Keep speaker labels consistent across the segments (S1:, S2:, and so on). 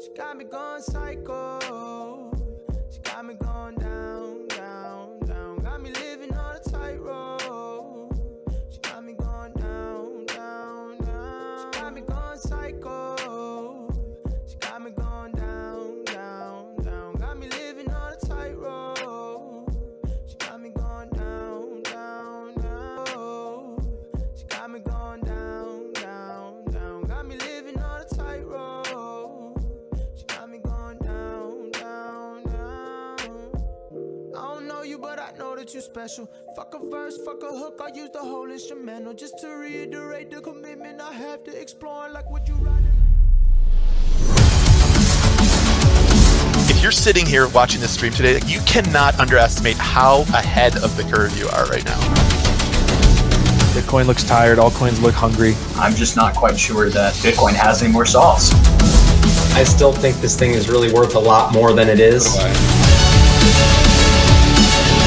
S1: She got me going psycho. She got me going down, down, down. Got me living on a tightrope. She got me going down, down, down. She got me going psycho. She got me going down, down, down. Got me living on a tightrope. She got me going down, down, down. She got me going down, down, down. Got me living on a tightrope. She got me going down, down, down. I don't know you, but I know that you special. Fuck a verse, fuck a hook, I use the whole instrumental. Just to reiterate the commitment I have to explore. Like what you riding.
S2: If you're sitting here watching this stream today, you cannot underestimate how ahead of the curve you are right now.
S3: Bitcoin looks tired, altcoins look hungry.
S4: I'm just not quite sure that Bitcoin has any more solves.
S5: I still think this thing is really worth a lot more than it is.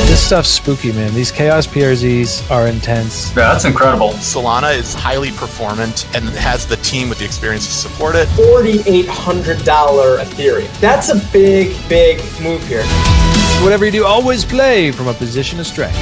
S3: This stuff's spooky, man. These chaos PRZs are intense.
S4: Yeah, that's incredible.
S2: Solana is highly performant and has the team with the experience to support it.
S5: $4,800 Ethereum. That's a big, big move here.
S3: Whatever you do, always play from a position of strength.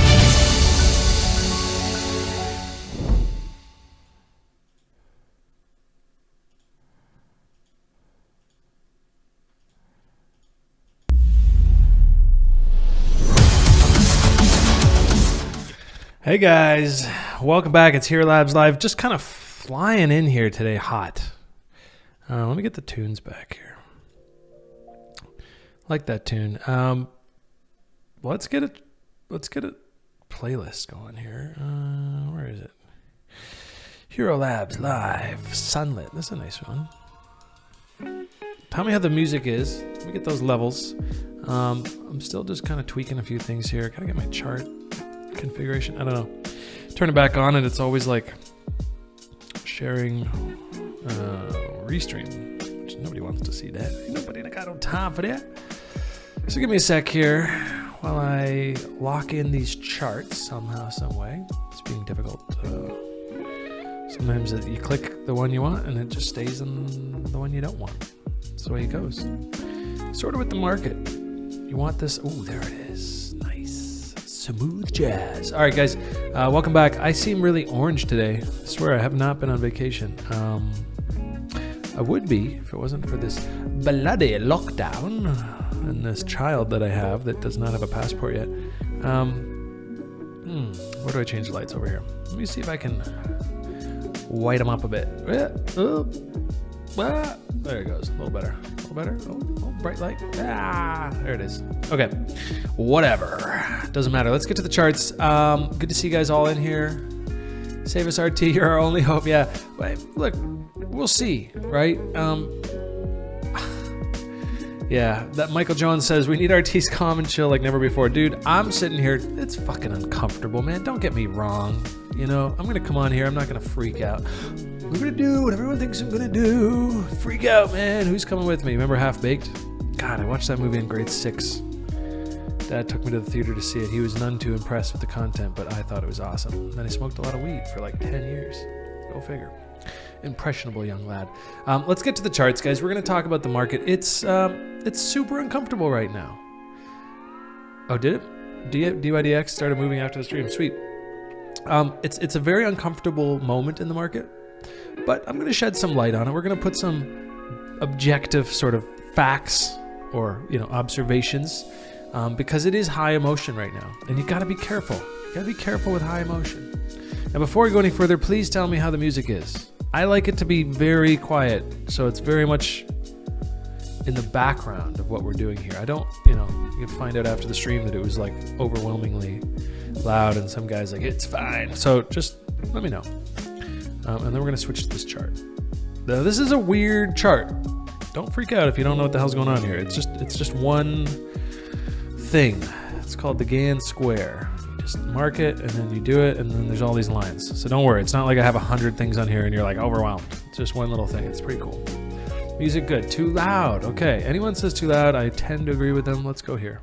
S3: Hey guys, welcome back. It's Here Labs Live. Just kind of flying in here today, hot. Let me get the tunes back here. Like that tune. Let's get a playlist going here. Where is it? Hero Labs Live, Sunlit. That's a nice one. Tell me how the music is. Let me get those levels. I'm still just kind of tweaking a few things here. Gotta get my chart configuration. I don't know. Turn it back on and it's always like sharing restream, which nobody wants to see that. Ain't nobody got no time for that. So give me a sec here while I lock in these charts somehow, some way. It's being difficult. Sometimes you click the one you want and it just stays in the one you don't want. That's the way it goes. Sort of with the market. You want this? Oh, there it is. Nice. Smooth jazz. All right, guys, welcome back. I seem really orange today. I swear I have not been on vacation. I would be if it wasn't for this bloody lockdown and this child that I have that does not have a passport yet. Where do I change the lights over here? Let me see if I can white them up a bit. There it goes. A little better. Oh, bright light. There it is. Okay. Whatever. Doesn't matter. Let's get to the charts. Good to see you guys all in here. Save us, RT. You're our only hope. Yeah. Look, we'll see, right? Yeah. That Michael Jones says we need RT's calm and chill like never before. Dude, I'm sitting here. It's fucking uncomfortable, man. Don't get me wrong. You know, I'm going to come on here. I'm not going to freak out. I'm going to do what everyone thinks I'm going to do. Freak out, man. Who's coming with me? Remember Half Baked? God, I watched that movie in grade 6. Dad took me to the theater to see it. He was none too impressed with the content, but I thought it was awesome. Then I smoked a lot of weed for like 10 years. Go figure. Impressionable young lad. Let's get to the charts, guys. We're going to talk about the market. It's super uncomfortable right now. Oh, did it? DYDX started moving after the stream. Sweet. It's a very uncomfortable moment in the market. But I'm going to shed some light on it. We're going to put some objective sort of facts or, observations because it is high emotion right now. And you got to be careful. You got to be careful with high emotion. Now, before we go any further, please tell me how the music is. I like it to be very quiet. So it's very much in the background of what we're doing here. I don't, you can find out after the stream that it was like overwhelmingly loud and some guys like, it's fine. So just let me know. And then we're going to switch to this chart. Now, this is a weird chart. Don't freak out if you don't know what the hell's going on here. It's just one thing. It's called the Gann square. You just mark it, and then you do it, and then there's all these lines. So don't worry. It's not like I have 100 things on here, and you're like overwhelmed. It's just one little thing. It's pretty cool. Music good. Too loud. Okay. Anyone says too loud, I tend to agree with them. Let's go here.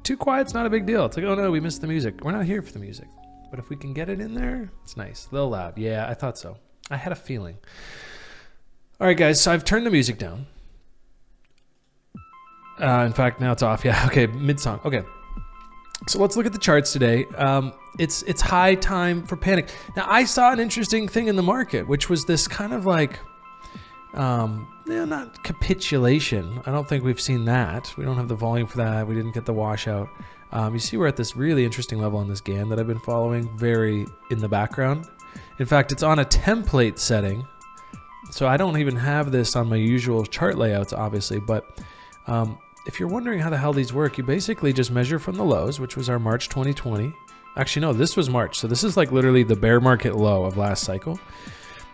S3: Too quiet's not a big deal. It's like, oh no, we missed the music. We're not here for the music. But if we can get it in there, it's nice. A little loud. Yeah, I thought so. I had a feeling. All right, guys, so I've turned the music down. In fact, now it's off. Yeah, okay, mid-song. Okay. So let's look at the charts today. It's high time for panic. Now, I saw an interesting thing in the market, which was this kind of like, not capitulation. I don't think we've seen that. We don't have the volume for that. We didn't get the washout. You see we're at this really interesting level on this GAN that I've been following, very in the background. In fact, it's on a template setting. So I don't even have this on my usual chart layouts, obviously, but if you're wondering how the hell these work, you basically just measure from the lows, which was our March 2020. Actually, no, this was March. So this is like literally the bear market low of last cycle.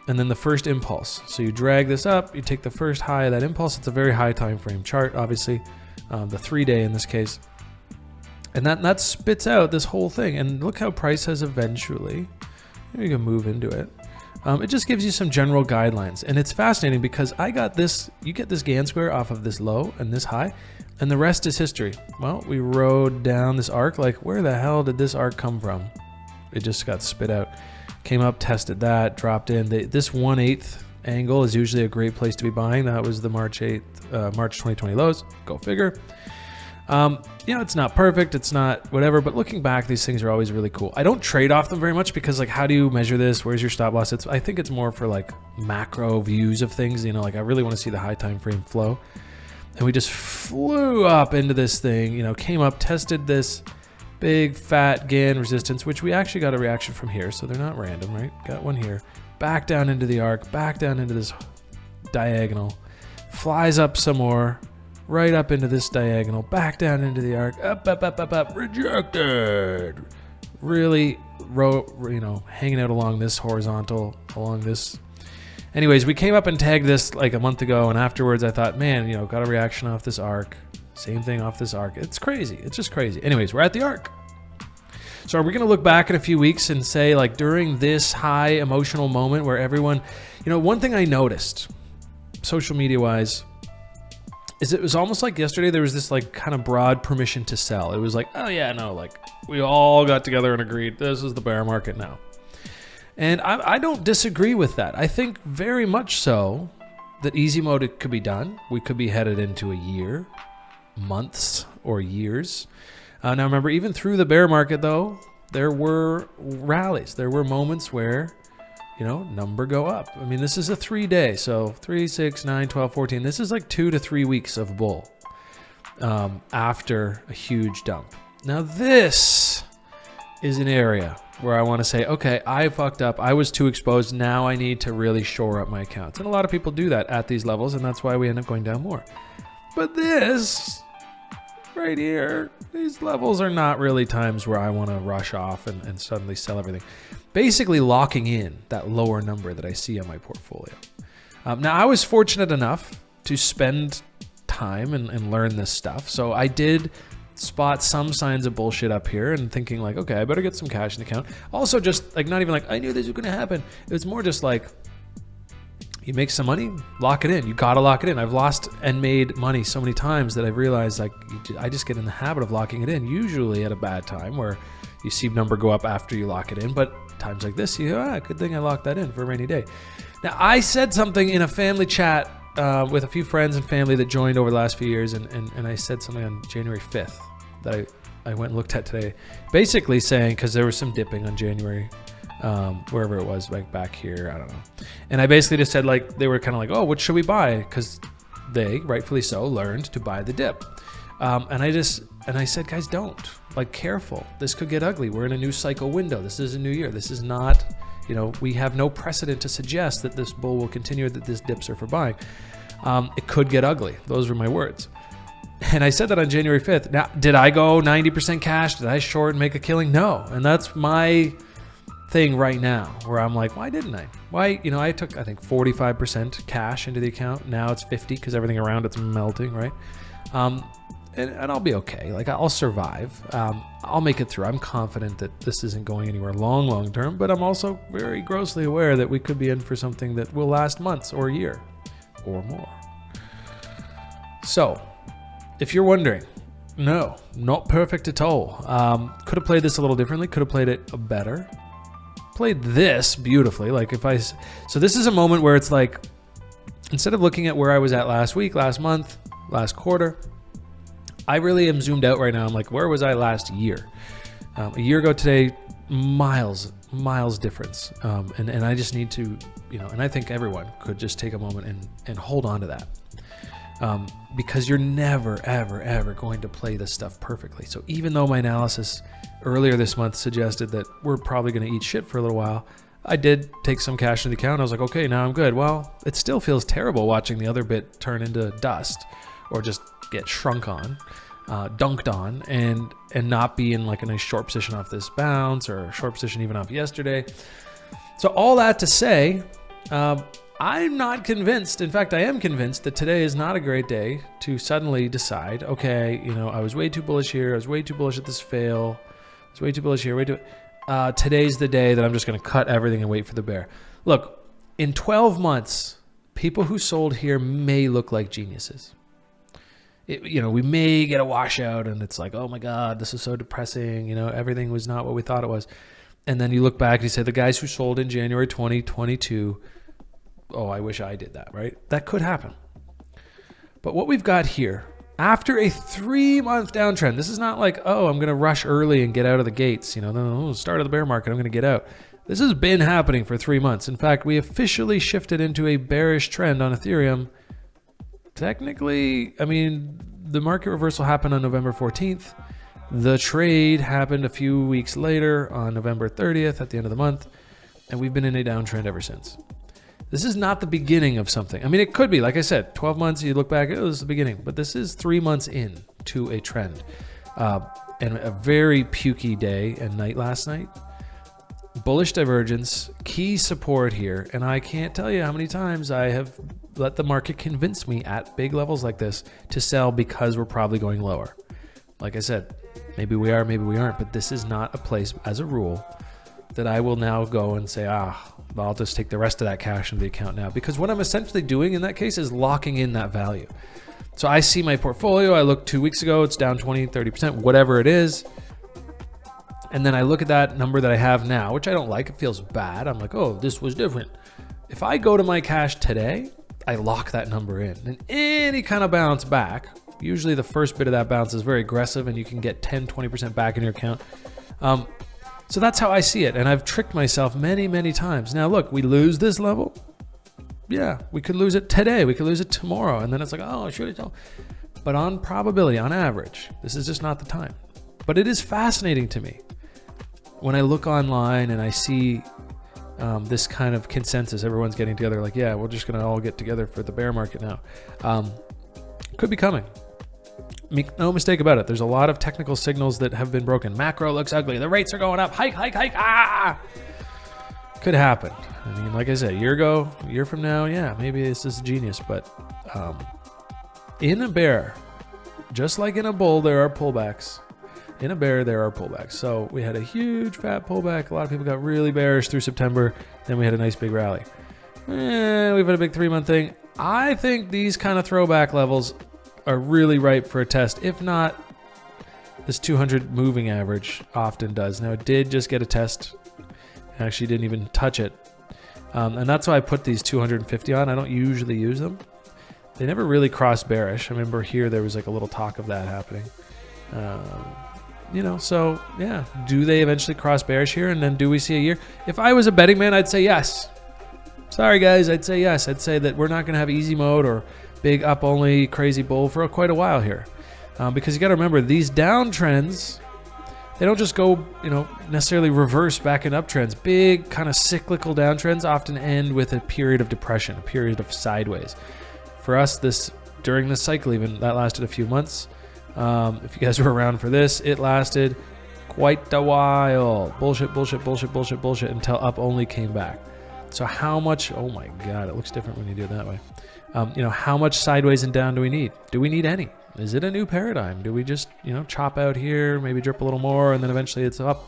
S3: And then the first impulse. So you drag this up, you take the first high of that impulse. It's a very high time frame chart, obviously, the 3-day in this case. And that spits out this whole thing. And look how price has eventually, maybe you can move into it. It just gives you some general guidelines. And it's fascinating because I got this, you get this GAN square off of this low and this high, and the rest is history. Well, we rode down this arc, like where the hell did this arc come from? It just got spit out. Came up, tested that, dropped in. This 1/8 angle is usually a great place to be buying. That was the March 2020 lows. Go figure. It's not perfect, it's not whatever, but looking back, these things are always really cool. I don't trade off them very much because like, how do you measure this? Where's your stop loss? I think it's more for like macro views of things, like I really want to see the high time frame flow. And we just flew up into this thing, came up, tested this big fat GAN resistance, which we actually got a reaction from here. So they're not random, right? Got one here, back down into the arc, back down into this diagonal, flies up some more, right up into this diagonal, back down into the arc, up, rejected. Really, hanging out along this horizontal, along this. Anyways, we came up and tagged this like a month ago, and afterwards I thought, man, got a reaction off this arc. Same thing off this arc. It's crazy. It's just crazy. Anyways, we're at the arc. So are we going to look back in a few weeks and say, like, during this high emotional moment where everyone, one thing I noticed, social media wise, is it was almost like yesterday there was this like kind of broad permission to sell. It was like, oh yeah, no, like we all got together and agreed this is the bear market now. And I don't disagree with that. I think very much so that easy mode could be done. We could be headed into a year, months, or years. Now remember, even through the bear market though, there were rallies. There were moments where number go up. I mean, this is a 3-day, so 3, 6, 9, 12, 14. This is like 2 to 3 weeks of bull after a huge dump. Now this is an area where I want to say, okay, I fucked up. I was too exposed. Now I need to really shore up my accounts. And a lot of people do that at these levels, and that's why we end up going down more. But this right here, these levels are not really times where I want to rush off and suddenly sell everything. Basically locking in that lower number that I see on my portfolio. Now, I was fortunate enough to spend time and learn this stuff. So I did spot some signs of bullshit up here and thinking like, okay, I better get some cash in the account. Also just like, not even like, I knew this was going to happen. It was more just like, you make some money, lock it in. You got to lock it in. I've lost and made money so many times that I've realized like, I just get in the habit of locking it in, usually at a bad time where you see number go up after you lock it in. But times like this, good thing I locked that in for a rainy day. Now, I said something in a family chat with a few friends and family that joined over the last few years, and I said something on January 5th that I went and looked at today, basically saying, because there was some dipping on January, wherever it was, like back here, I don't know. And I basically just said, like, they were kind of like, oh, what should we buy? Because they, rightfully so, learned to buy the dip. And I said, guys, don't. Like, careful. This could get ugly. We're in a new cycle window. This is a new year. This is not, we have no precedent to suggest that this bull will continue, that this dips are for buying. It could get ugly. Those were my words. And I said that on January 5th. Now, did I go 90% cash? Did I short and make a killing? No. And that's my thing right now where I'm like, why didn't I? Why, I took, I think 45% cash into the account. Now it's 50 because everything around it's melting, right? And I'll be okay. Like, I'll survive. I'll make it through. I'm confident that this isn't going anywhere long term, but I'm also very grossly aware that we could be in for something that will last months or a year or more. So, if you're wondering, no, not perfect at all. Could have played this a little differently. Could have played it better. Played this beautifully. Like so this is a moment where it's like, instead of looking at where I was at last week, last month, last quarter, I really am zoomed out right now. I'm like, where was I last year? A year ago today, miles difference. And I just need to, and I think everyone could just take a moment and hold on to that. Because you're never, ever going to play this stuff perfectly. So even though my analysis earlier this month suggested that we're probably going to eat shit for a little while, I did take some cash in the account. I was like, okay, now I'm good. Well, it still feels terrible watching the other bit turn into dust or just get shrunk on, dunked on, and not be in like a nice short position off this bounce or a short position even off yesterday. So all that to say, I'm not convinced. In fact, I am convinced that today is not a great day to suddenly decide, okay, I was way too bullish here. I was way too bullish at this fail. I was way too bullish here. Today's the day that I'm just going to cut everything and wait for the bear. Look, in 12 months, people who sold here may look like geniuses. We may get a washout and it's like, oh my God, this is so depressing. Everything was not what we thought it was. And then you look back and you say, the guys who sold in January 2022, oh, I wish I did that, right? That could happen. But what we've got here, after a 3-month downtrend, this is not like, oh, I'm going to rush early and get out of the gates. No, start of the bear market, I'm going to get out. This has been happening for 3 months. In fact, we officially shifted into a bearish trend on Ethereum. Technically, the market reversal happened on November 14th. The trade happened a few weeks later on November 30th at the end of the month. And we've been in a downtrend ever since. This is not the beginning of something. It could be, like I said, 12 months, you look back, this is the beginning. But this is 3 months in to a trend. And a very pukey day and night last night. Bullish divergence, key support here. And I can't tell you how many times I have let the market convince me at big levels like this to sell because we're probably going lower. Like I said, maybe we are, maybe we aren't. But this is not a place, as a rule, that I will now go and say, I'll just take the rest of that cash into the account now. Because what I'm essentially doing in that case is locking in that value. So I see my portfolio. I looked 2 weeks ago. It's down 20, 30%, whatever it is. And then I look at that number that I have now, which I don't like. It feels bad. I'm like, oh, this was different. If I go to my cash today, I lock that number in. And any kind of bounce back, usually the first bit of that bounce is very aggressive and you can get 10, 20% back in your account. So that's how I see it. And I've tricked myself many, many times. Now, look, we lose this level. Yeah, we could lose it today. We could lose it tomorrow. And then it's like, oh, should I? But on probability, on average, this is just not the time. But it is fascinating to me when I look online and I see this kind of consensus. Everyone's getting together like, yeah, we're just going to all get together for the bear market now. Could be coming. Make no mistake about it. There's a lot of technical signals that have been broken. Macro looks ugly. The rates are going up. Hike. Could happen. Like I said, a year from now, yeah, maybe this is genius. But in a bear, just like in a bull, there are pullbacks. In a bear, there are pullbacks. So we had a huge fat pullback. A lot of people got really bearish through September. Then we had a nice big rally. We've had a big 3-month thing. I think these kind of throwback levels are really ripe for a test. If not, this 200 moving average often does. Now, it did just get a test. Actually didn't even touch it. And that's why I put these 250 on. I don't usually use them. They never really cross bearish. I remember here there was like a little talk of that happening. So yeah, do they eventually cross bearish here? And then do we see a year? If I was a betting man, I'd say yes. Sorry guys, I'd say yes. I'd say that we're not going to have easy mode or big up only crazy bull for quite a while here. Because you got to remember, these downtrends, they don't just go, necessarily reverse back in uptrends. Big kind of cyclical downtrends often end with a period of depression, a period of sideways. For us, during this cycle, even that lasted a few months. If you guys were around for this, it lasted quite a while. Bullshit until up only came back. So how much, oh my God, it looks different when you do it that way. How much sideways and down do we need? Do we need any? Is it a new paradigm? Do we just, chop out here, maybe drip a little more, and then eventually it's up?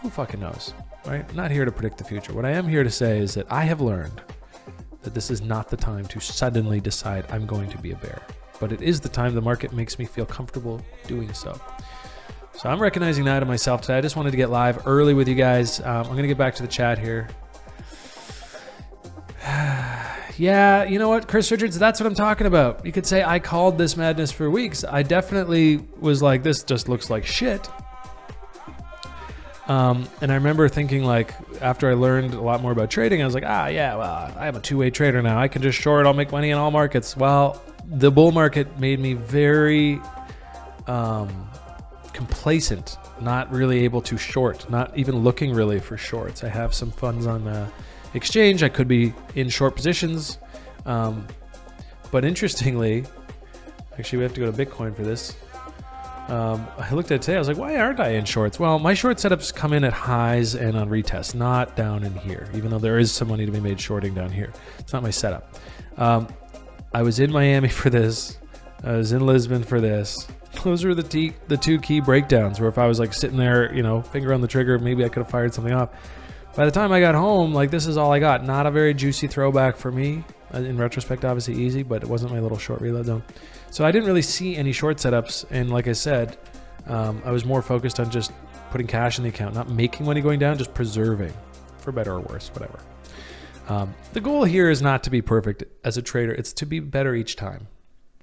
S3: Who fucking knows, right? I'm not here to predict the future. What I am here to say is that I have learned that this is not the time to suddenly decide I'm going to be a bear. But it is the time the market makes me feel comfortable doing so. So I'm recognizing that in myself today. I just wanted to get live early with you guys. I'm going to get back to the chat here. Yeah, you know what, Chris Richards, that's what I'm talking about. You could say I called this madness for weeks. I definitely was like, this just looks like shit. And I remember thinking, like, after I learned a lot more about trading, I was like, yeah, well, I'm a two-way trader now. I can just short, I'll make money in all markets. Well, the bull market made me very complacent, not really able to short, not even looking really for shorts. I have some funds on exchange. I could be in short positions. But interestingly, actually we have to go to Bitcoin for this. I looked at it today, I was like, why aren't I in shorts? Well, my short setups come in at highs and on retest, not down in here, even though there is some money to be made shorting down here. It's not my setup. I was in Miami for this. I was in Lisbon for this. Those were the two key breakdowns where if I was like sitting there, you know, finger on the trigger, maybe I could have fired something off. By the time I got home, like, this is all I got. Not a very juicy throwback for me. In retrospect, obviously easy, but it wasn't my little short reload zone. So I didn't really see any short setups. And like I said, I was more focused on just putting cash in the account, not making money going down, just preserving, for better or worse, whatever. The goal here is not to be perfect as a trader. It's to be better each time.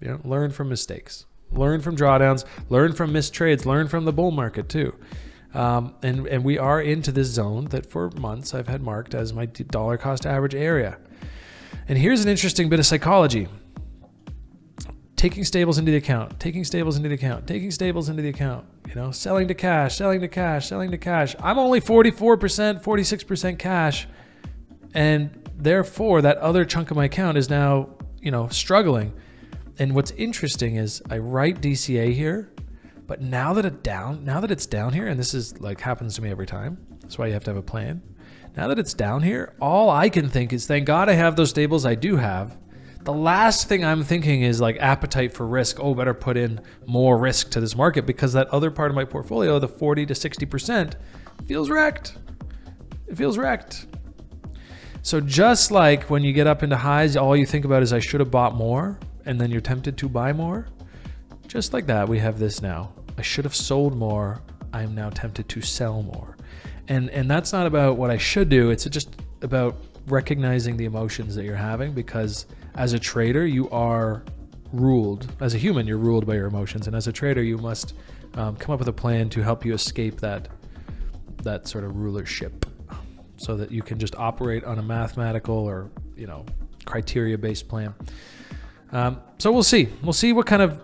S3: You know, learn from mistakes, learn from drawdowns, learn from missed trades, learn from the bull market too. And we are into this zone that for months I've had marked as my dollar cost average area. And here's an interesting bit of psychology. Taking stables into the account, taking stables into the account, taking stables into the account, you know, selling to cash, selling to cash, selling to cash. I'm only 44%, 46% cash. And therefore that other chunk of my account is now, you know, struggling. And what's interesting is I write DCA here, but now that it's down here, and this is like happens to me every time. That's why you have to have a plan. Now that it's down here, all I can think is, thank God I have those stables I do have. The last thing I'm thinking is like appetite for risk. Oh, better put in more risk to this market because that other part of my portfolio, the 40 to 60%, feels wrecked. It feels wrecked. So just like when you get up into highs, all you think about is I should have bought more, and then you're tempted to buy more. Just like that, we have this now. I should have sold more. I am now tempted to sell more. And that's not about what I should do. It's just about recognizing the emotions that you're having, because as a trader, you are ruled. As a human, you're ruled by your emotions. And as a trader, you must come up with a plan to help you escape that sort of rulership, so that you can just operate on a mathematical or, you know, criteria-based plan. So we'll see. We'll see what kind of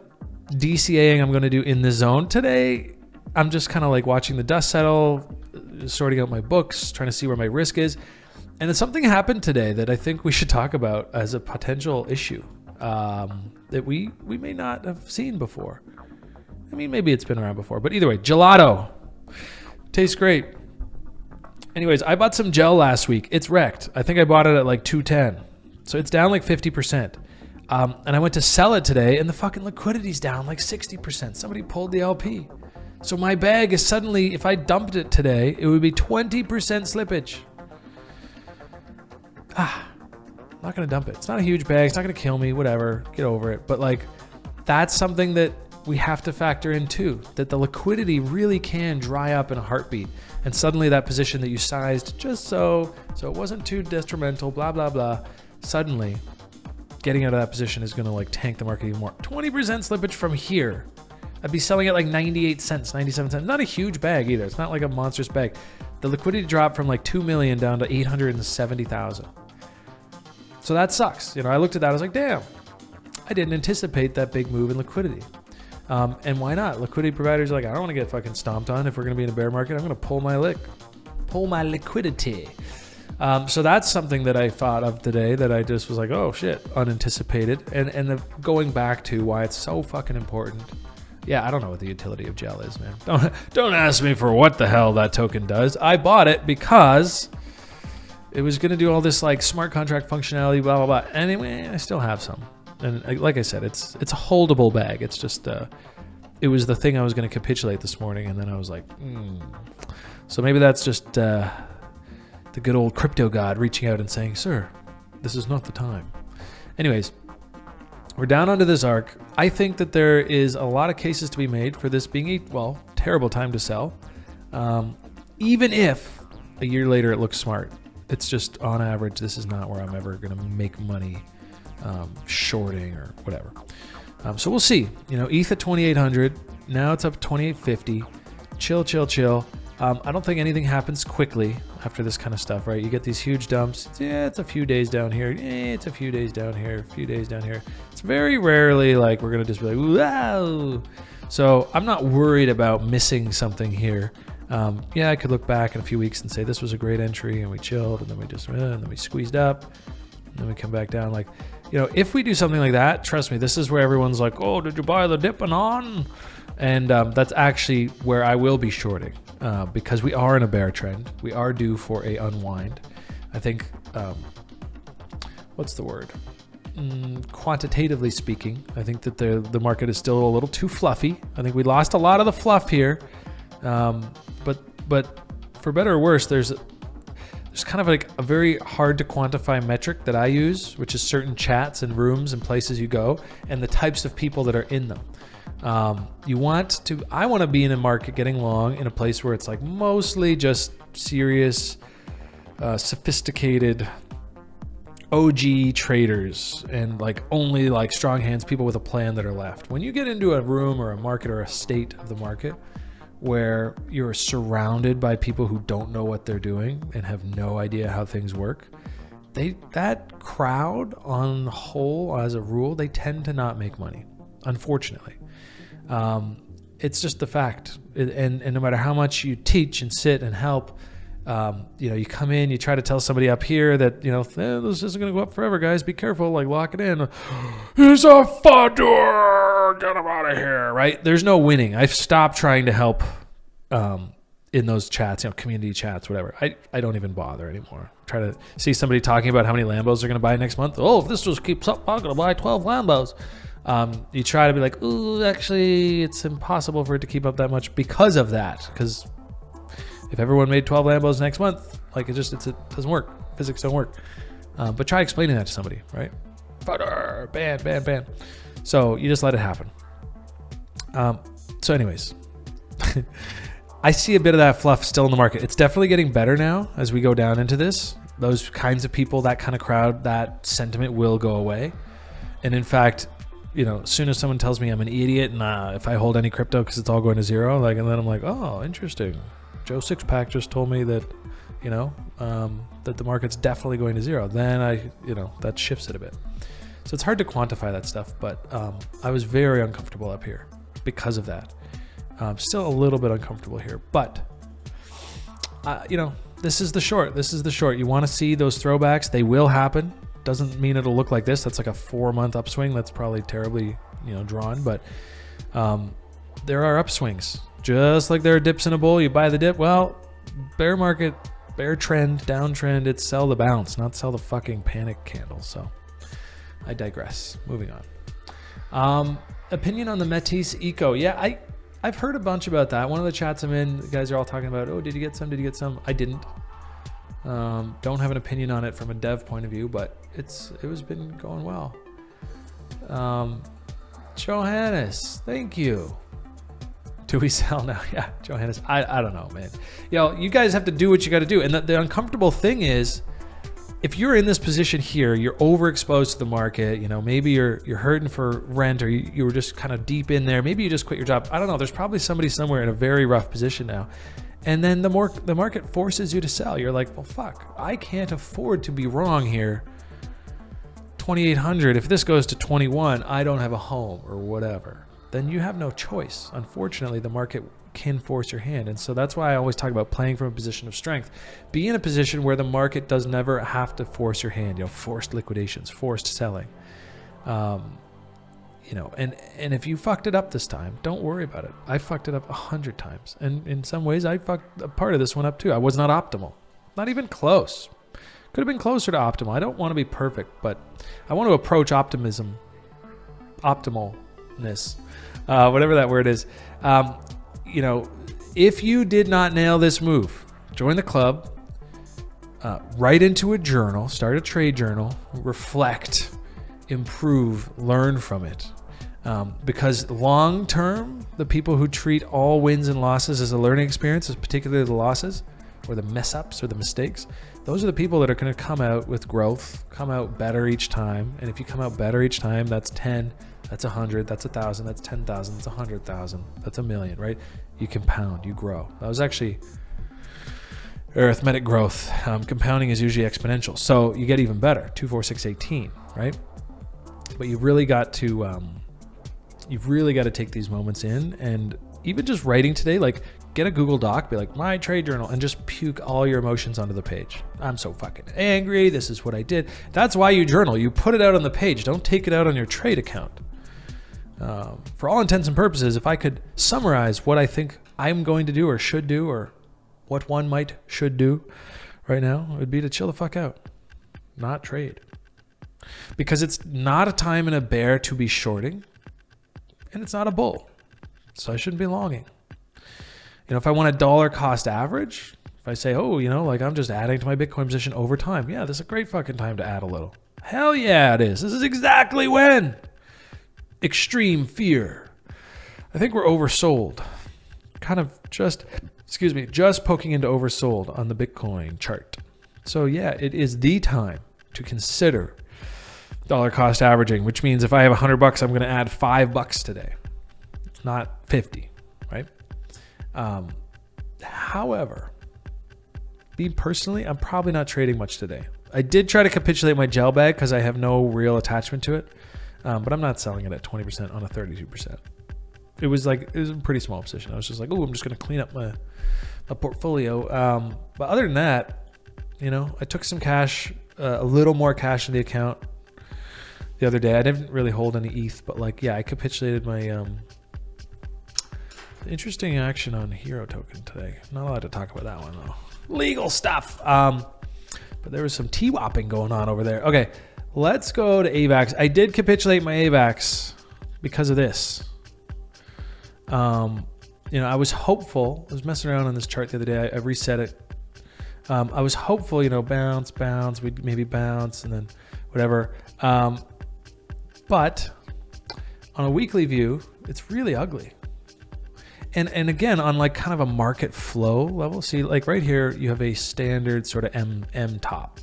S3: DCAing I'm going to do in this zone. Today, I'm just kind of like watching the dust settle, sorting out my books, trying to see where my risk is. And then something happened today that I think we should talk about as a potential issue that we may not have seen before. I mean, maybe it's been around before, but either way, gelato. Tastes great. Anyways, I bought some gel last week. It's wrecked. I think I bought it at like 210. So it's down like 50%. And I went to sell it today, and the fucking liquidity's down like 60%. Somebody pulled the LP. So my bag is suddenly, if I dumped it today, it would be 20% slippage. I'm not going to dump it. It's not a huge bag. It's not going to kill me, whatever. Get over it. But like, that's something that we have to factor in too, that the liquidity really can dry up in a heartbeat. And suddenly that position that you sized just so it wasn't too detrimental, blah, blah, blah, suddenly getting out of that position is going to like tank the market even more. 20% slippage from here. I'd be selling it like 98 cents, 97 cents. Not a huge bag either. It's not like a monstrous bag. The liquidity dropped from like 2 million down to 870,000. So that sucks. You know, I looked at that, I was like, damn, I didn't anticipate that big move in liquidity. And why not? Liquidity providers are like, I don't want to get fucking stomped on. If we're going to be in a bear market, I'm going to pull my liquidity. So that's something that I thought of today that I just was like, oh shit, unanticipated. And going back to why it's so fucking important. Yeah, I don't know what the utility of gel is, man. Don't ask me for what the hell that token does. I bought it because it was going to do all this like smart contract functionality, blah, blah, blah. Anyway, I still have some. And like I said, it's a holdable bag. It's just, it was the thing I was going to capitulate this morning. And then I was like, So maybe that's just the good old crypto god reaching out and saying, sir, this is not the time. Anyways, we're down onto this arc. I think that there is a lot of cases to be made for this being a, terrible time to sell. Even if a year later it looks smart. It's just on average, this is not where I'm ever going to make money shorting or whatever. So we'll see. ETH at 2,800. Now it's up 2,850. Chill. I don't think anything happens quickly after this kind of stuff, right? You get these huge dumps. Yeah, it's a few days down here. It's a few days down here. A few days down here. It's very rarely like we're going to just be like, wow. So I'm not worried about missing something here. Yeah, I could look back in a few weeks and say this was a great entry and we chilled and then we squeezed up and then we come back down. Like, if we do something like that, trust me, this is where everyone's like, oh, did you buy the dipping on? And that's actually where I will be shorting because we are in a bear trend. We are due for a unwind. I think, what's the word? Quantitatively speaking, I think that the market is still a little too fluffy. I think we lost a lot of the fluff here. But for better or worse, there's kind of like a very hard to quantify metric that I use, which is certain chats and rooms and places you go and the types of people that are in them. I want to be in a market getting long in a place where it's like mostly just serious, sophisticated OG traders and like only like strong hands, people with a plan that are left. When you get into a room or a market or a state of the market where you're surrounded by people who don't know what they're doing and have no idea how things work, that crowd on the whole, as a rule, they tend to not make money, unfortunately. It's just the fact. And no matter how much you teach and sit and help, you come in, you try to tell somebody up here that, this isn't going to go up forever, guys. Be careful, like lock it in. He's a funder. Get him out of here, right? There's no winning. I've stopped trying to help in those chats, community chats, whatever. I don't even bother anymore. Try to see somebody talking about how many Lambos they're going to buy next month. Oh, if this just keeps up, I'm going to buy 12 Lambos. You try to be like, ooh, actually, it's impossible for it to keep up that much because of that. Because if everyone made 12 Lambos next month, like it doesn't work. Physics don't work. But try explaining that to somebody, right? Butter, ban. So you just let it happen. So anyways, I see a bit of that fluff still in the market. It's definitely getting better now as we go down into this. Those kinds of people, that kind of crowd, that sentiment will go away. And in fact, as soon as someone tells me I'm an idiot and if I hold any crypto because it's all going to zero, and then I'm like, oh, interesting. Joe Sixpack just told me that, that the market's definitely going to zero. Then that shifts it a bit. So it's hard to quantify that stuff, but I was very uncomfortable up here because of that. Still a little bit uncomfortable here, but this is the short. You want to see those throwbacks. They will happen. Doesn't mean it'll look like this. That's like a 4-month upswing. That's probably terribly, drawn, but there are upswings. Just like there are dips in a bull, you buy the dip. Well, bear market, bear trend, downtrend, it's sell the bounce, not sell the fucking panic candle. So I digress. Moving on. Opinion on the Metis Eco. Yeah, I've heard a bunch about that. One of the chats I'm in, the guys are all talking about, oh, did you get some? I didn't. Don't have an opinion on it from a dev point of view, but it was been going well. Johannes, thank you. Do we sell now? Yeah, Johannes, I don't know, man. You guys have to do what you got to do. And the uncomfortable thing is, if you're in this position here, you're overexposed to the market, maybe you're hurting for rent, or you were just kind of deep in there. Maybe you just quit your job. I don't know. There's probably somebody somewhere in a very rough position now. And then the market forces you to sell. You're like, well, fuck, I can't afford to be wrong here. 2,800, if this goes to 21, I don't have a home or whatever. Then you have no choice. Unfortunately, the market can force your hand. And so that's why I always talk about playing from a position of strength. Be in a position where the market does never have to force your hand, forced liquidations, forced selling. And if you fucked it up this time, don't worry about it. I fucked it up 100 times. And in some ways, I fucked a part of this one up too. I was not optimal. Not even close. Could have been closer to optimal. I don't want to be perfect, but I want to approach optimalness, whatever that word is. If you did not nail this move, join the club, write into a journal, start a trade journal, reflect, improve, learn from it. Because long term, the people who treat all wins and losses as a learning experience, particularly the losses, or the mess ups or the mistakes, those are the people that are going to come out with growth, come out better each time. And if you come out better each time, that's 10, that's 100, that's 1,000, that's 10,000, that's 100,000, that's 1,000,000, right? You compound, you grow. That was actually arithmetic growth. Compounding is usually exponential. So you get even better, 2, 4, 6, 18, right? But you've really got to take these moments in, and even just writing today, like get a Google Doc, be like my trade journal, and just puke all your emotions onto the page. I'm so fucking angry. This is what I did. That's why you journal. You put it out on the page. Don't take it out on your trade account. For all intents and purposes, if I could summarize what I think I'm going to do or should do, or what one should do right now, it would be to chill the fuck out, not trade. Because it's not a time in a bear to be shorting, and it's not a bull. So I shouldn't be longing. If I want a dollar cost average, if I say, oh, like I'm just adding to my Bitcoin position over time. Yeah, this is a great fucking time to add a little. Hell yeah, it is. This is exactly when. Extreme fear. I think we're oversold. Kind of just poking into oversold on the Bitcoin chart. So yeah, it is the time to consider dollar cost averaging, which means if I have $100, I'm going to add $5 today. It's not 50, right? However, me personally, I'm probably not trading much today. I did try to capitulate my gel bag because I have no real attachment to it, but I'm not selling it at 20% on a 32%. It was a pretty small position. I was just like, oh, I'm just going to clean up my portfolio. But other than that, I took some cash, a little more cash in the account the other day. I didn't really hold any ETH, but I capitulated my interesting action on Hxro token today. Not allowed to talk about that one though. Legal stuff. But there was some TWAPing going on over there. Okay, let's go to AVAX. I did capitulate my AVAX because of this. I was hopeful. I was messing around on this chart the other day. I reset it. I was hopeful, bounce, we'd maybe bounce and then whatever. But on a weekly view, it's really ugly. And again, on kind of a market flow level, see right here, you have a standard sort of M top,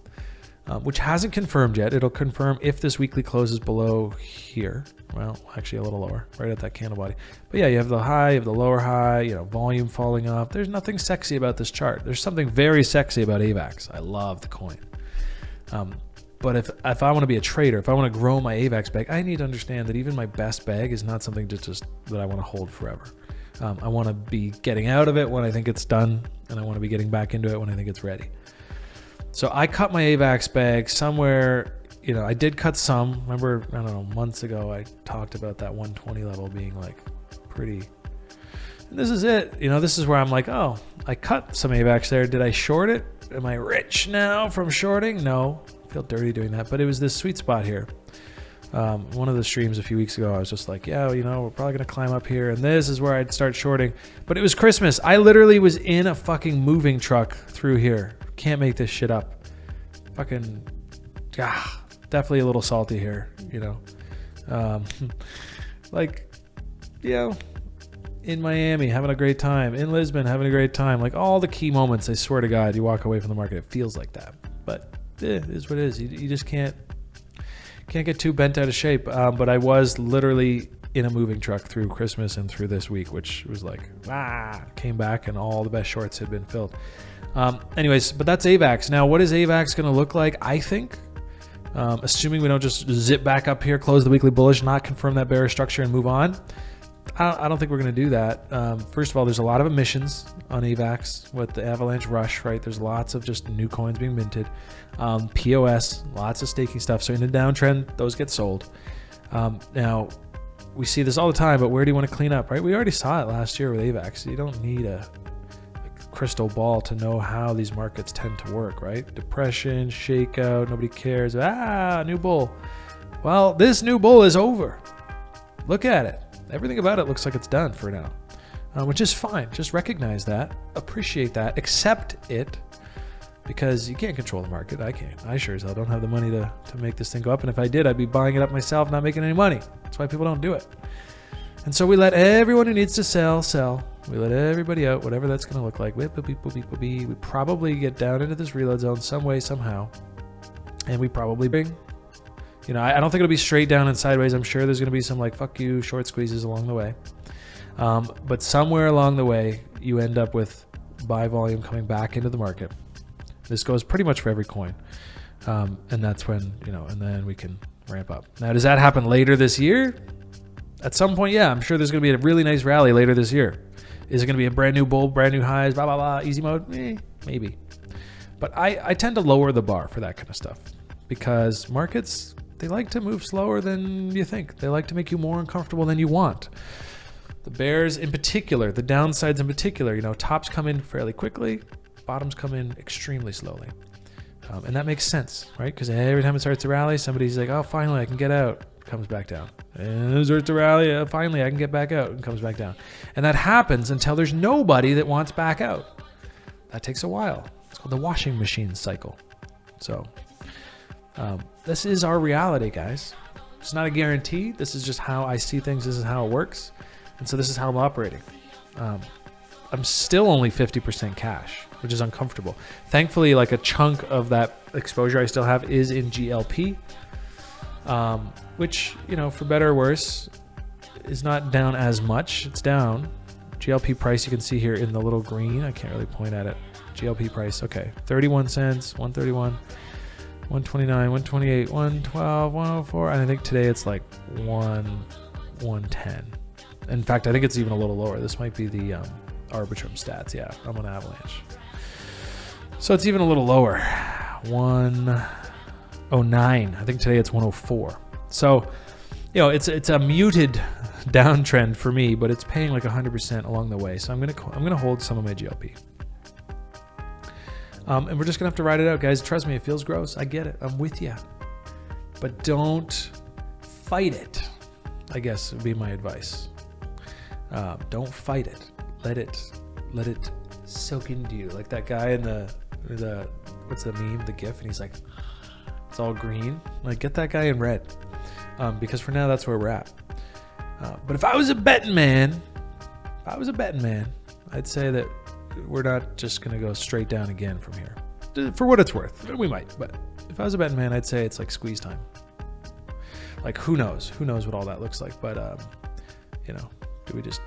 S3: which hasn't confirmed yet. It'll confirm if this weekly closes below here. Well, actually a little lower, right at that candle body. But yeah, you have the high, you have the lower high, volume falling off. There's nothing sexy about this chart. There's something very sexy about AVAX. I love the coin. But if I want to be a trader, if I want to grow my AVAX bag, I need to understand that even my best bag is not something that I want to hold forever. I want to be getting out of it when I think it's done, and I want to be getting back into it when I think it's ready. So I cut my AVAX bag somewhere, I did cut some. Remember, I don't know, months ago, I talked about that 120 level being pretty. And this is it. This is where I'm oh, I cut some AVAX there. Did I short it? Am I rich now from shorting? No, I feel dirty doing that. But it was this sweet spot here. One of the streams a few weeks ago, I was just yeah, we're probably going to climb up here, and this is where I'd start shorting. But it was Christmas. I literally was in a fucking moving truck through here. Can't make this shit up. Fucking, definitely a little salty here, in Miami, having a great time. In Lisbon, having a great time. All the key moments, I swear to God, you walk away from the market, it feels like that. But it is what it is. You just can't get too bent out of shape. But I was literally in a moving truck through Christmas and through this week, which was came back and all the best shorts had been filled. Anyways, but that's AVAX. Now, what is AVAX going to look like? I think, assuming we don't just zip back up here, close the weekly bullish, not confirm that bearish structure and move on. I don't think we're going to do that. First of all, there's a lot of emissions on AVAX with the avalanche rush, right? There's lots of just new coins being minted. POS, lots of staking stuff. So in a downtrend, those get sold. Now, we see this all the time, but where do you want to clean up, right? We already saw it last year with AVAX. You don't need a crystal ball to know how these markets tend to work, right? Depression, shakeout, nobody cares. New bull. Well, this new bull is over. Look at it. Everything about it looks like it's done for now, which is fine. Just recognize that, appreciate that, accept it, because you can't control the market. I can't. I sure as hell don't have the money to make this thing go up. And if I did, I'd be buying it up myself, not making any money. That's why people don't do it. And so we let everyone who needs to sell. We let everybody out, whatever that's going to look like. We probably get down into this reload zone some way, somehow. And we probably bring, you know, I don't think it'll be straight down and sideways. I'm sure there's going to be some like, fuck you, short squeezes along the way. But somewhere along the way, you end up with buy volume coming back into the market. This goes pretty much for every coin. And that's when, you know, and then we can ramp up. Now, does that happen later this year? At some point, yeah, I'm sure there's going to be a really nice rally later this year. Is it going to be a brand new bull, brand new highs, blah, blah, blah, easy mode? Maybe. But I tend to lower the bar for that kind of stuff because markets, they like to move slower than you think. They like to make you more uncomfortable than you want. The bears in particular, the downsides in particular, you know, tops come in fairly quickly, bottoms come in extremely slowly. And that makes sense, right? Because every time it starts to rally, somebody's like, oh, finally I can get out. Comes back down. And it starts to rally, finally I can get back out, and comes back down. And that happens until there's nobody that wants back out. That takes a while. It's called the washing machine cycle. So this is our reality, guys. It's not a guarantee. This is just how I see things. This is how it works. And so this is how I'm operating. I'm still only 50% cash, which is uncomfortable. Thankfully, like a chunk of that exposure I still have is in GLP, which, you know, for better or worse, is not down as much. It's down. GLP price you can see here in the little green. I can't really point at it. GLP price, okay. 31 cents, 131, 129, 128, 112, 104. And I think today it's like 110. In fact, I think it's even a little lower. This might be the Arbitrum stats. Yeah, I'm on Avalanche. So it's even a little lower. 109. I think today it's 104. So, you know, it's a muted downtrend for me, but it's paying like 100% along the way. So I'm gonna hold some of my GLP. And we're just gonna have to ride it out, guys. Trust me, it feels gross. I get it. I'm with you. But don't fight it, I guess would be my advice. Don't fight it. Let it soak into you. Like that guy in the what's the meme, the GIF, and he's like, it's all green. Like, get that guy in red. Because for now, that's where we're at. But if I was a betting man, I'd say that we're not just going to go straight down again from here. For what it's worth. We might. But if I was a betting man, I'd say it's like squeeze time. Like, who knows? Who knows what all that looks like? But, you know, do we just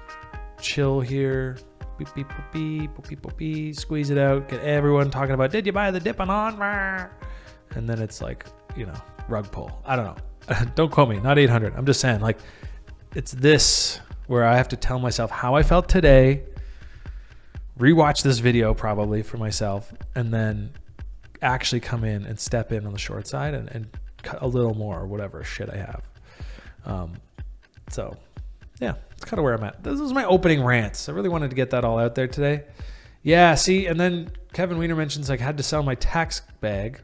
S3: chill here? Beep, beep, beep, beep, beep, beep, beep, squeeze it out. Get everyone talking about, did you buy the dip on? And then it's like, you know, rug pull. I don't know. Don't quote me. Not 800. I'm just saying, like, it's this where I have to tell myself how I felt today, rewatch this video probably for myself, and then actually come in and step in on the short side and cut a little more or whatever shit I have. So, yeah, that's kind of where I'm at. This is my opening rants. I really wanted to get that all out there today. Yeah, see, and then Kevin Weiner mentions, like, I had to sell my tax bag.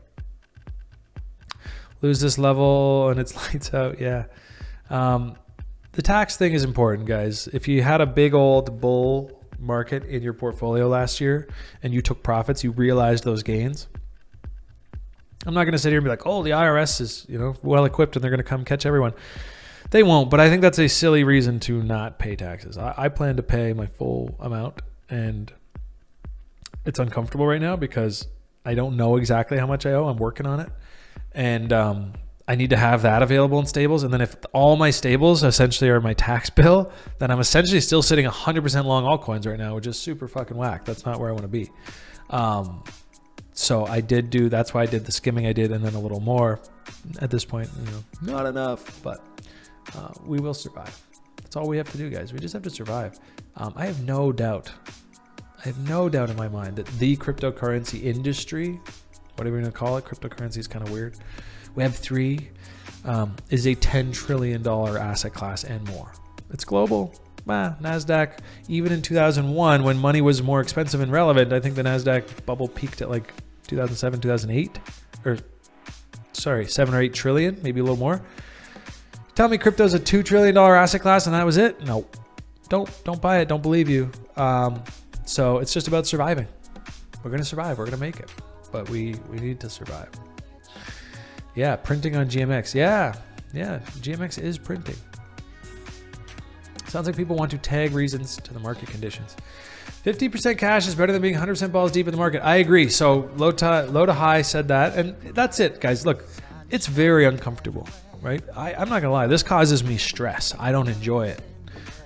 S3: Lose this level and it's lights out. Yeah. The tax thing is important, guys. If you had a big old bull market in your portfolio last year and you took profits, you realized those gains. I'm not going to sit here and be like, oh, the IRS is, you know, well equipped and they're going to come catch everyone. They won't, but I think that's a silly reason to not pay taxes. I plan to pay my full amount, and it's uncomfortable right now because I don't know exactly how much I owe. I'm working on it. And I need to have that available in stables. And then if all my stables essentially are my tax bill, then I'm essentially still sitting 100% long altcoins right now, which is super fucking whack. That's not where I want to be. So I did that's why I did the skimming I did, and then a little more at this point, you know, not enough, but we will survive. That's all we have to do, guys. We just have to survive. I have no doubt in my mind that the cryptocurrency industry, whatever you're going to call it, cryptocurrency is kind of weird. Web3 is a $10 trillion asset class and more. It's global. NASDAQ, even in 2001, when money was more expensive and relevant, I think the NASDAQ bubble peaked at like 2007, 2008, or sorry, 7 or 8 trillion, maybe a little more. Tell me crypto's a $2 trillion asset class and that was it? No, don't buy it. Don't believe you. So it's just about surviving. We're going to survive. We're going to make it. But we need to survive. Yeah, printing on GMX. Yeah, GMX is printing. Sounds like people want to tag reasons to the market conditions. 50% cash is better than being 100% balls deep in the market. I agree. So low to high said that. And that's it, guys. Look, it's very uncomfortable, right? I'm not going to lie. This causes me stress. I don't enjoy it.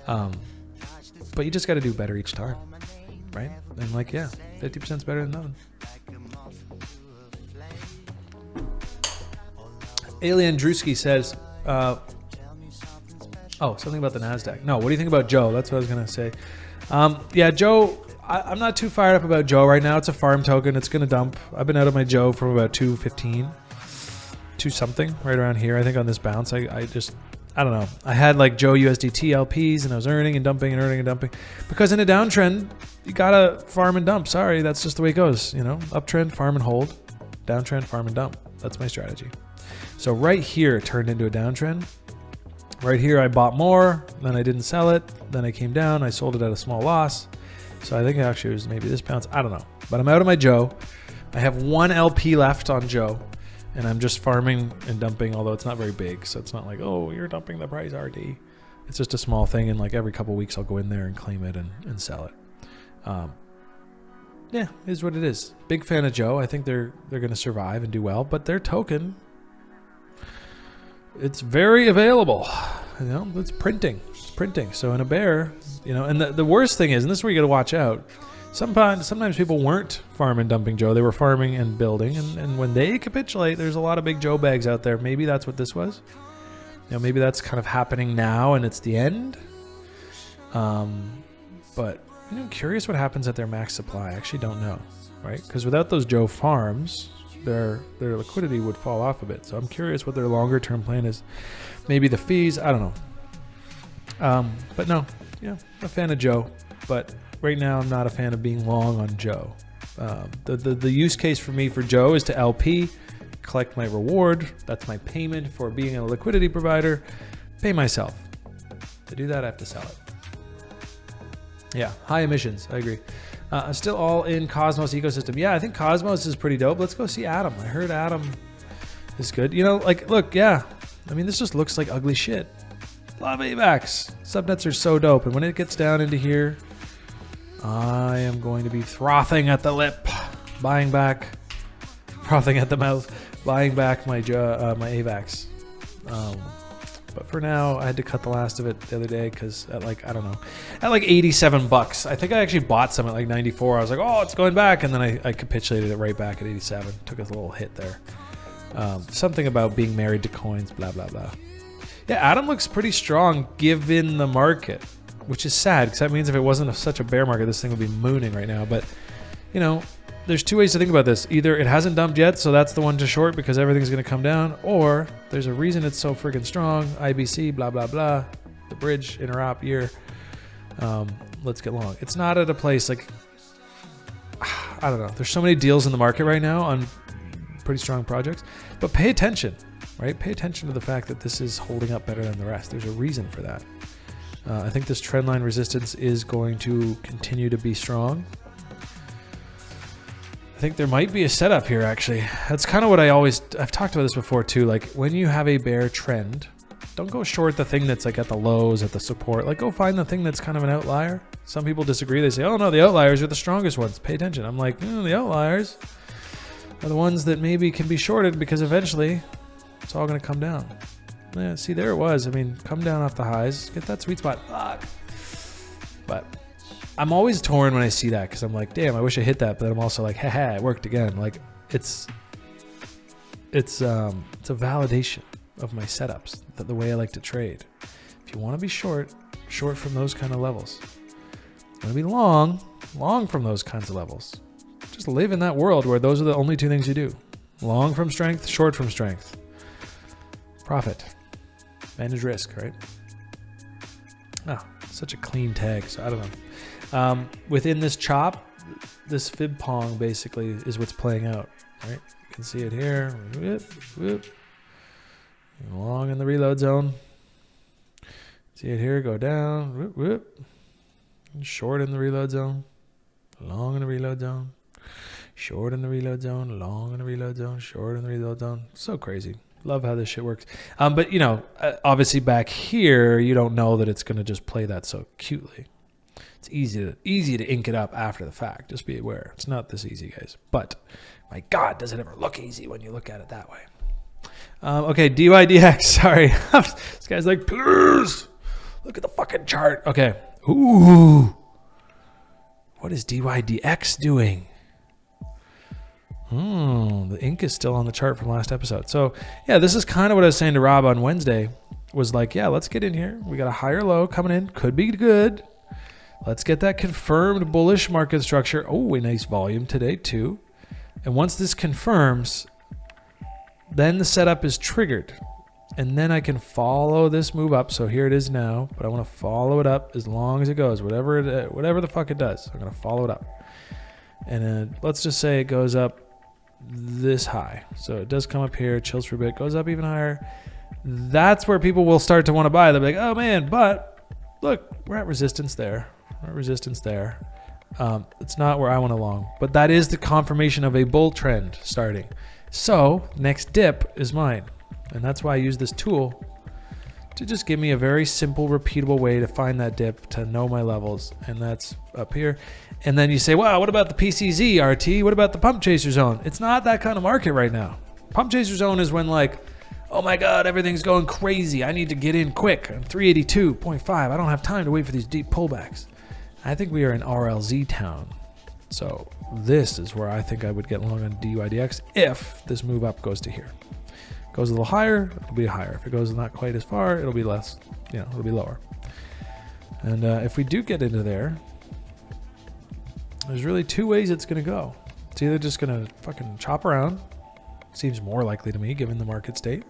S3: But you just got to do better each time, right? And like, yeah, 50% is better than nothing. Alien Drewski says, something about the NASDAQ. No, what do you think about Joe? That's what I was going to say. Yeah, Joe, I'm not too fired up about Joe right now. It's a farm token. It's going to dump. I've been out of my Joe from about 215, 2 something, right around here. I think on this bounce, I don't know. I had like Joe USDT LPs and I was earning and dumping and earning and dumping. Because in a downtrend, you got to farm and dump. Sorry, that's just the way it goes. You know, uptrend, farm and hold. Downtrend, farm and dump. That's my strategy. So right here, it turned into a downtrend. Right here, I bought more, then I didn't sell it. Then I came down, I sold it at a small loss. So I think actually it was maybe this bounce. I don't know. But I'm out of my Joe. I have 1 LP left on Joe. And I'm just farming and dumping, although it's not very big. So it's not like, oh, you're dumping the price, RD. It's just a small thing. And like every couple weeks, I'll go in there and claim it and sell it. Yeah, it is what it is. Big fan of Joe. I think they're going to survive and do well. But their token, it's very available. You know, it's printing. It's printing. So in a bear, you know, and the worst thing is, and this is where you got to watch out. Sometimes people weren't farming dumping Joe. They were farming and building. And when they capitulate, there's a lot of big Joe bags out there. Maybe that's what this was. You know, maybe that's kind of happening now and it's the end. But you know, curious what happens at their max supply. I actually don't know, right? Because without those Joe farms, their liquidity would fall off a bit. So I'm curious what their longer term plan is. Maybe the fees, I don't know. But no, yeah, a fan of Joe. But right now I'm not a fan of being long on Joe. The use case for me for Joe is to LP, collect my reward. That's my payment for being a liquidity provider. Pay myself. To do that, I have to sell it. Yeah, high emissions. I agree. I'm still all in Cosmos ecosystem. Yeah, I think Cosmos is pretty dope. Let's go see Atom. I heard Atom is good. You know, like, look, yeah. I mean, this just looks like ugly shit. Love AVAX. Subnets are so dope. And when it gets down into here, I am going to be frothing at the lip, buying back, frothing at the mouth, buying back my AVAX. But for now, I had to cut the last of it the other day because at like, I don't know, at like $87. I think I actually bought some at like 94. I was like, oh, it's going back. And then I capitulated it right back at 87. Took a little hit there. Something about being married to coins, blah, blah, blah. Yeah, Atom looks pretty strong given the market, which is sad because that means if it wasn't such a bear market, this thing would be mooning right now. But, you know, there's 2 ways to think about this. Either it hasn't dumped yet, so that's the one to short because everything's going to come down, or there's a reason it's so freaking strong. IBC, blah, blah, blah. The bridge, interop year. Let's get long. It's not at a place like, I don't know. There's so many deals in the market right now on pretty strong projects, but pay attention, right? Pay attention to the fact that this is holding up better than the rest. There's a reason for that. I think this trendline resistance is going to continue to be strong. I think there might be a setup here, actually. That's kind of what I've talked about this before too. Like when you have a bear trend, don't go short the thing that's like at the lows, at the support. Like go find the thing that's kind of an outlier. Some people disagree. They say, oh no, the outliers are the strongest ones. Pay attention. I'm like, the outliers are the ones that maybe can be shorted because eventually it's all going to come down. Yeah, see, there it was. I mean, come down off the highs. Get that sweet spot. Fuck. But I'm always torn when I see that because I'm like, damn, I wish I hit that. But I'm also like, haha, it worked again. Like it's a validation of my setups, the way I like to trade. If you want to be short from those kind of levels. You want to be long from those kinds of levels. Just live in that world where those are the only 2 things you do. Long from strength, short from strength. Profit. Manage risk, right? Such a clean tag, so I don't know. Within this chop, this fib pong basically is what's playing out, right? You can see it here. Whoop, whoop. Long in the reload zone. See it here, go down. Whoop, whoop. Short in the reload zone. Long in the reload zone. Short in the reload zone. Long in the reload zone. Short in the reload zone. So crazy. Love how this shit works. But you know, obviously back here, you don't know that it's going to just play that so cutely. It's easy to ink it up after the fact. Just be aware. It's not this easy, guys. But my God, does it ever look easy when you look at it that way? Okay, DYDX. Sorry. This guy's like, please look at the fucking chart. Okay. Ooh. What is DYDX doing? The ink is still on the chart from last episode. So yeah, this is kind of what I was saying to Rob on Wednesday. Was like, yeah, let's get in here. We got a higher low coming in. Could be good. Let's get that confirmed bullish market structure. Oh, a nice volume today too. And once this confirms, then the setup is triggered. And then I can follow this move up. So here it is now, but I want to follow it up as long as it goes. Whatever the fuck it does, I'm going to follow it up. And then let's just say it goes up this high. So it does come up here, chills for a bit, goes up even higher. That's where people will start to want to buy. They'll be like, oh man, but look, we're at resistance there. We're at resistance there. It's not where I want to long, but that is the confirmation of a bull trend starting. So next dip is mine. And that's why I use this tool to just give me a very simple, repeatable way to find that dip, to know my levels. And that's up here. And then you say, wow, what about the PCZ, RT? What about the pump chaser zone? It's not that kind of market right now. Pump chaser zone is when like, oh my God, everything's going crazy. I need to get in quick. I'm 382.5. I don't have time to wait for these deep pullbacks. I think we are in RLZ town. So this is where I think I would get long on DYDX if this move up goes to here. Goes a little higher, it'll be higher. If it goes not quite as far, it'll be less, it'll be lower. And if we do get into there, there's really two ways it's going to go. It's either just going to fucking chop around, seems more likely to me given the market state,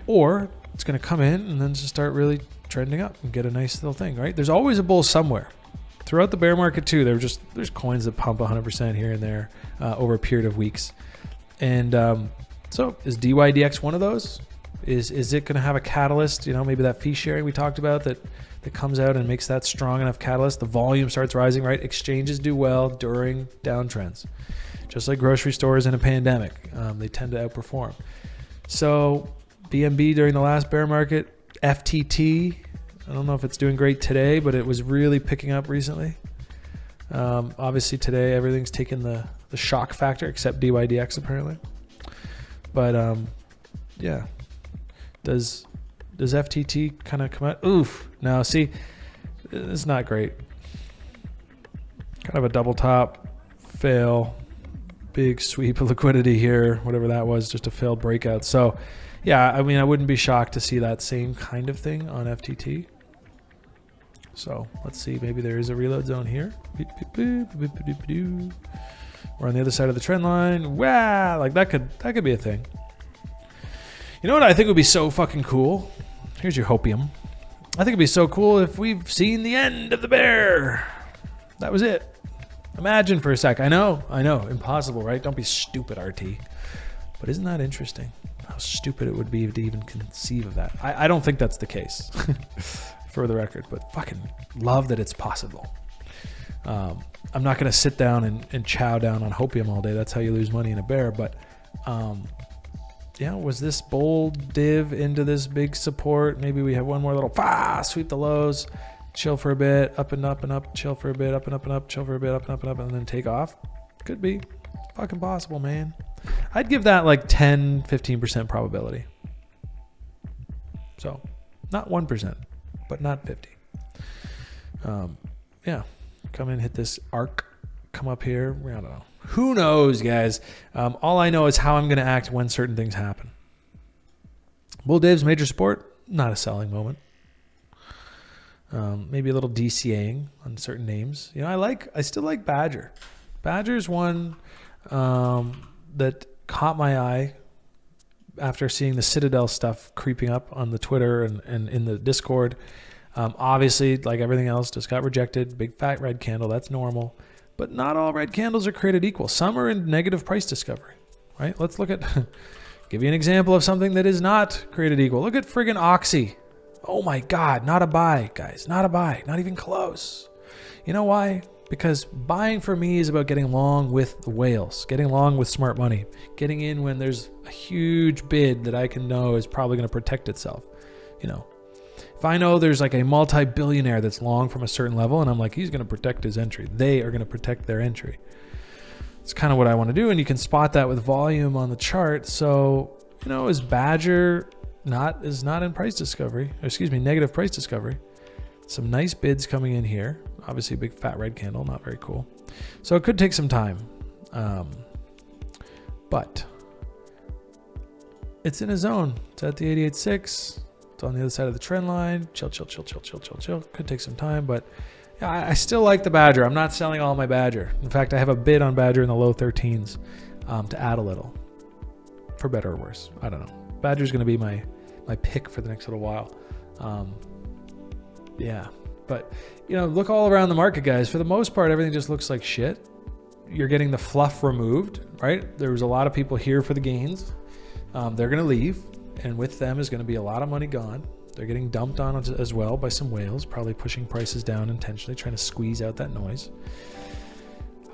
S3: or it's going to come in and then just start really trending up and get a nice little thing, right? There's always a bull somewhere. Throughout the bear market too, there's coins that pump 100% here and there over a period of weeks. And so is DYDX one of those? Is it going to have a catalyst? Maybe that fee sharing we talked about that comes out and makes that strong enough catalyst. The volume starts rising, right? Exchanges do well during downtrends, just like grocery stores in a pandemic. They tend to outperform. So BNB during the last bear market, FTT. I don't know if it's doing great today, but it was really picking up recently. Obviously today everything's taken the shock factor except DYDX apparently. But yeah, does FTT kind of come out? Oof. Now see, it's not great. Kind of a double top, fail, big sweep of liquidity here, whatever that was, just a failed breakout. So yeah, I mean, I wouldn't be shocked to see that same kind of thing on FTT. So let's see, maybe there is a reload zone here. We're on the other side of the trend line. Wow, like that could be a thing. You know what I think would be so fucking cool? Here's your hopium. I think it'd be so cool if we've seen the end of the bear. That was it. Imagine for a sec. I know, impossible, right? Don't be stupid, RT. But isn't that interesting? How stupid it would be to even conceive of that. I don't think that's the case, for the record, but fucking love that it's possible. I'm not going to sit down and chow down on hopium all day. That's how you lose money in a bear. But yeah, was this bull div into this big support? Maybe we have one more little sweep the lows, chill for a bit, up and up and up, chill for a bit, up and up and up, chill for a bit, up and up and up, and then take off. Could be. Fucking possible, man. I'd give that like 10-15% probability. So not 1%, but not 50. Yeah, come in, hit this arc, come up here. I don't know. Who knows, guys? All I know is how I'm going to act when certain things happen. Bull divs, major support, not a selling moment. Maybe a little DCAing on certain names. I still like Badger. Badger's one that caught my eye after seeing the Citadel stuff creeping up on the Twitter and in the Discord. Obviously, like everything else, just got rejected. Big fat red candle, that's normal. But not all red candles are created equal. Some are in negative price discovery, right? Let's look at, give you an example of something that is not created equal. Look at friggin' Oxy. Oh my God, not a buy, guys. Not a buy, not even close. You know why? Because buying for me is about getting long with the whales, getting long with smart money, getting in when there's a huge bid that I can know is probably going to protect itself. You know, if I know there's like a multi-billionaire that's long from a certain level and I'm like, he's going to protect his entry, they are going to protect their entry. It's kind of what I want to do. And you can spot that with volume on the chart. So, you know, is Badger not in price discovery, or excuse me, negative price discovery. Some nice bids coming in here. Obviously a big fat red candle, not very cool. So it could take some time. But it's in a zone. It's at the 88.6. It's on the other side of the trend line. Chill. Could take some time, but yeah, I still like the Badger. I'm not selling all my Badger. In fact, I have a bid on Badger in the low 13s to add a little, for better or worse. I don't know. Badger's going to be my pick for the next little while. Yeah, but you know, look all around the market, guys. For the most part, everything just looks like shit. You're getting the fluff removed, right? There was a lot of people here for the gains. They're going to leave, and with them is going to be a lot of money gone. They're getting dumped on as well by some whales, probably pushing prices down intentionally, trying to squeeze out that noise.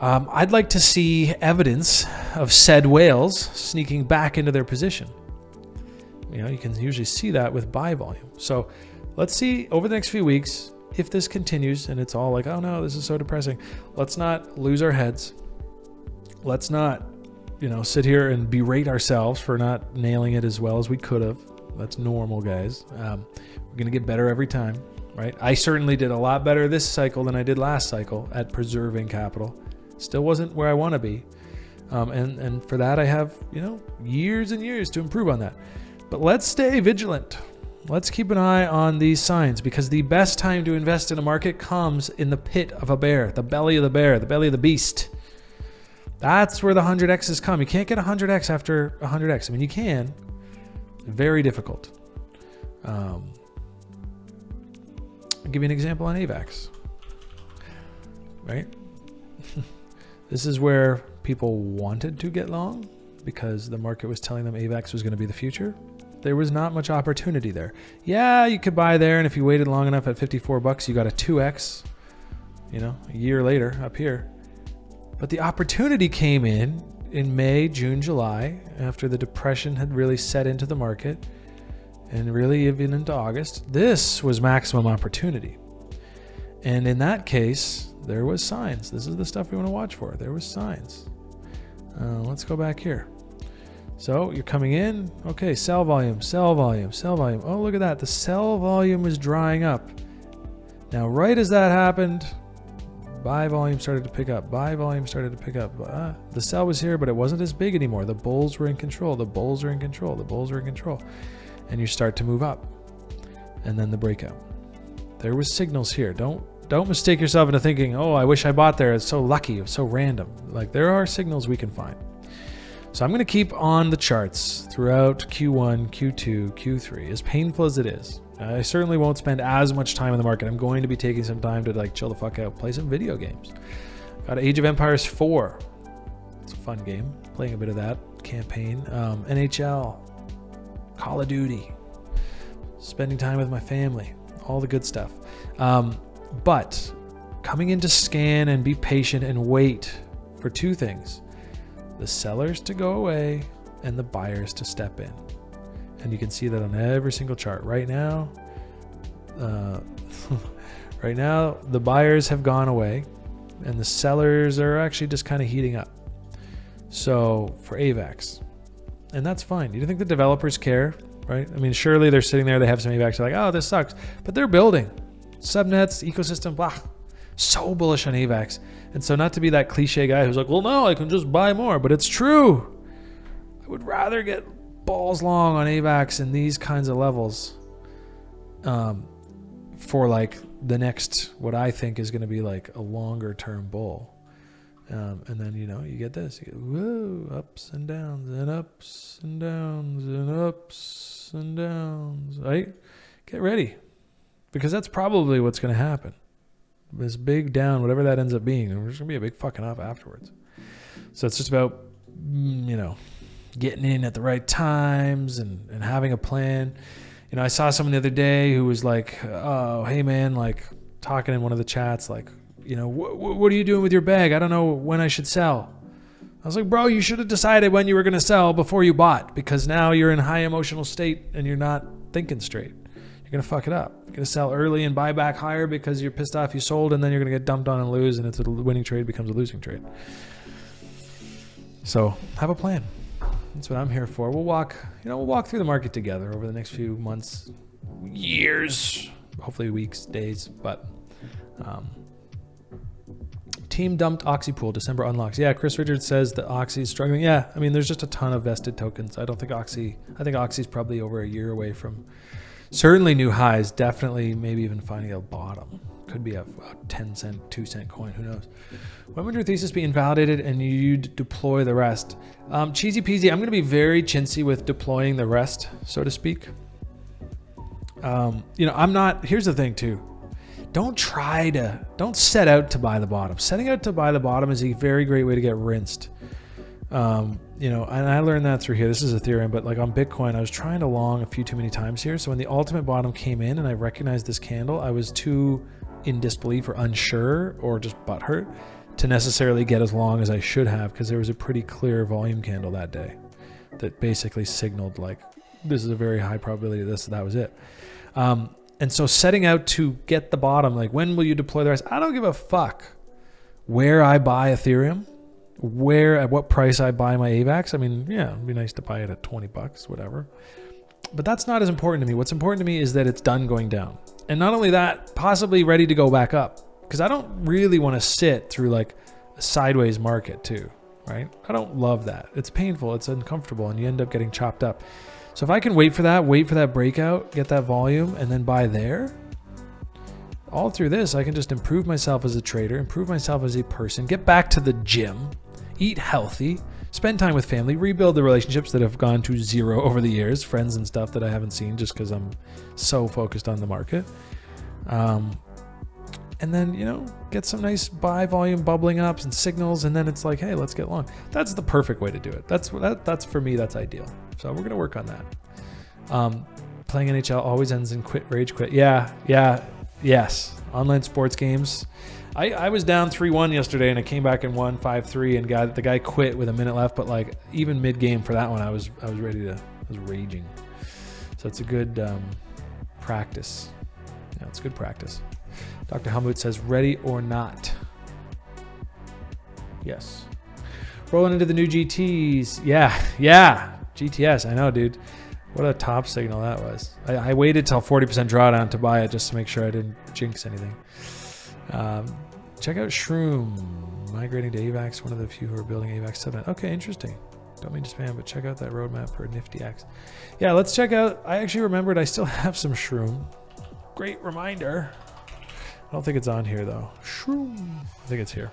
S3: I'd like to see evidence of said whales sneaking back into their position. You know, you can usually see that with buy volume. So let's see over the next few weeks if this continues and it's all like, oh no, this is so depressing. Let's not lose our heads. Let's not, you know, sit here and berate ourselves for not nailing it as well as we could have. That's normal, guys. We're going to get better every time, right? I certainly did a lot better this cycle than I did last cycle at preserving capital. Still wasn't where I want to be. And for that, I have, you know, years and years to improve on that. But let's stay vigilant. Let's keep an eye on these signs, because the best time to invest in a market comes in the pit of a bear, the belly of the bear, the belly of the beast. That's where the 100Xs come. You can't get 100X after 100X. I mean, you can. Very difficult. I'll give you an example on AVAX. Right? This is where people wanted to get long because the market was telling them AVAX was going to be the future. There was not much opportunity there. Yeah, you could buy there, and if you waited long enough at $54, you got a 2X, you know, a year later up here. But the opportunity came in May, June, July, after the depression had really set into the market, and really even into August. This was maximum opportunity. And in that case, there was signs. This is the stuff we want to watch for. There was signs. Let's go back here. So you're coming in. Okay, sell volume, sell volume, sell volume. Oh, look at that. The sell volume was drying up. Now, right as that happened, buy volume started to pick up. Buy volume started to pick up. The sell was here, but it wasn't as big anymore. The bulls were in control. The bulls are in control. The bulls are in control. And you start to move up. And then the breakout. There was signals here. Don't mistake yourself into thinking, oh, I wish I bought there. It's so lucky. It's so random. Like, there are signals we can find. So I'm going to keep on the charts throughout Q1, Q2, Q3, as painful as it is. I certainly won't spend as much time in the market. I'm going to be taking some time to like chill the fuck out, play some video games. Got Age of Empires 4. It's a fun game. Playing a bit of that campaign. NHL, Call of Duty, spending time with my family, all the good stuff. But coming in to scan and be patient and wait for two things. The sellers to go away and the buyers to step in. And you can see that on every single chart. Right now, the buyers have gone away and the sellers are actually just kind of heating up. So for AVAX, and that's fine. You don't think the developers care, right? I mean, surely they're sitting there, they have some AVAX, they're like, oh, this sucks. But they're building subnets, ecosystem, blah. So bullish on AVAX. And so not to be that cliche guy who's like, well, no, I can just buy more, but it's true. I would rather get balls long on AVAX in these kinds of levels for like the next, what I think is going to be like a longer term bull. And then, you know, you get this, you get, whoa, ups and downs and ups and downs and ups and downs, right? Get ready, because that's probably what's going to happen. This big down, whatever that ends up being, there's going to be a big fucking up afterwards. So it's just about, you know, getting in at the right times and having a plan. You know, I saw someone the other day who was like, oh, hey man, like talking in one of the chats, like, what are you doing with your bag? I don't know when I should sell. I was like, bro, you should have decided when you were going to sell before you bought, because now you're in a high emotional state and you're not thinking straight. You're going to fuck it up. You're going to sell early and buy back higher because you're pissed off you sold, and then you're going to get dumped on and lose, and it's a winning trade becomes a losing trade. So have a plan. That's what I'm here for. We'll walk through the market together over the next few months, years, hopefully weeks, days, but team dumped Oxypool, December unlocks. Yeah, Chris Richards says that Oxy is struggling. Yeah, I mean, there's just a ton of vested tokens. I think Oxy's probably over a year away from certainly new highs, definitely maybe even finding a bottom. Could be a 10 cent, 2 cent coin, who knows. When would your thesis be invalidated and you'd deploy the rest? Cheesy peasy, I'm going to be very chintzy with deploying the rest, so to speak. I'm not, here's the thing too. Don't set out to buy the bottom. Setting out to buy the bottom is a very great way to get rinsed. And I learned that through here. This is Ethereum, but like on Bitcoin, I was trying to long a few too many times here. So when the ultimate bottom came in and I recognized this candle, I was too in disbelief or unsure or just butthurt to necessarily get as long as I should have, because there was a pretty clear volume candle that day that basically signaled like, this is a very high probability of this, that was it. And so setting out to get the bottom, like when will you deploy the rest? I don't give a fuck where I buy Ethereum, at what price I buy my AVAX. I mean, yeah, it'd be nice to buy it at $20, whatever. But that's not as important to me. What's important to me is that it's done going down. And not only that, possibly ready to go back up. Because I don't really want to sit through like a sideways market too, right? I don't love that. It's painful, it's uncomfortable, and you end up getting chopped up. So if I can wait for that breakout, get that volume, and then buy there, all through this, I can just improve myself as a trader, improve myself as a person, get back to the gym, eat healthy, spend time with family, rebuild the relationships that have gone to zero over the years, friends and stuff that I haven't seen just because I'm so focused on the market. And then, get some nice buy volume bubbling up and signals, and then it's like, hey, let's get long. That's the perfect way to do it. That's for me, that's ideal. So we're going to work on that. Playing NHL always ends in rage quit. Yes. Online sports games. I was down 3-1 yesterday, and I came back and won 5-3, and the guy quit with a minute left, but like even mid-game for that one, I was raging. So it's a good practice. Yeah, it's good practice. Dr. Helmut says, ready or not? Yes. Rolling into the new GTs. Yeah. GTS, I know, dude. What a top signal that was. I waited till 40% drawdown to buy it just to make sure I didn't jinx anything. Check out Shroom, migrating to AVAX, one of the few who are building AVAX 7. Okay, interesting. Don't mean to spam, but check out that roadmap for NiftyX. Yeah, let's check out. I actually remembered I still have some Shroom. Great reminder. I don't think it's on here though. Shroom. I think it's here.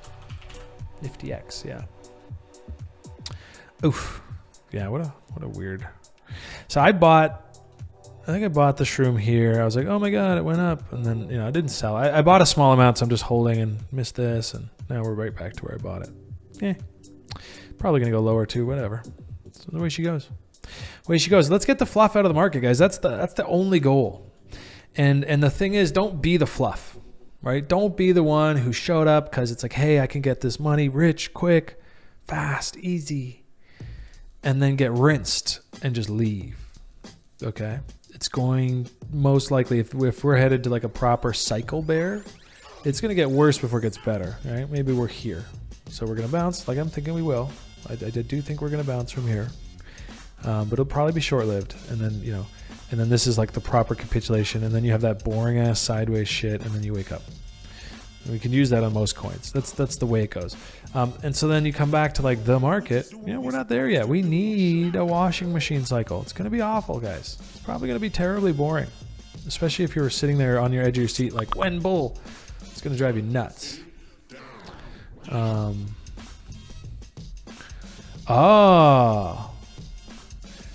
S3: NiftyX, yeah. Oof. Yeah, what a weird. So I bought the Shroom here. I was like, oh my God, it went up. And then, I didn't sell. I bought a small amount, so I'm just holding and missed this. And now we're right back to where I bought it. Probably going to go lower too, whatever. That's the way she goes. Let's get the fluff out of the market, guys. That's the only goal. And the thing is, don't be the fluff, right? Don't be the one who showed up because it's like, hey, I can get this money rich, quick, fast, easy, and then get rinsed and just leave. Okay? It's going most likely, if we're headed to like a proper cycle bear, it's going to get worse before it gets better, right? Maybe we're here. So we're going to bounce like I'm thinking we will. I do think we're going to bounce from here. But it'll probably be short-lived. And then, and then this is like the proper capitulation. And then you have that boring ass sideways shit. And then you wake up. And we can use that on most coins. That's the way it goes. And so then you come back to like the market. We're not there yet. We need a washing machine cycle. It's going to be awful, guys. It's probably going to be terribly boring. Especially if you were sitting there on your edge of your seat like, when bull? It's going to drive you nuts.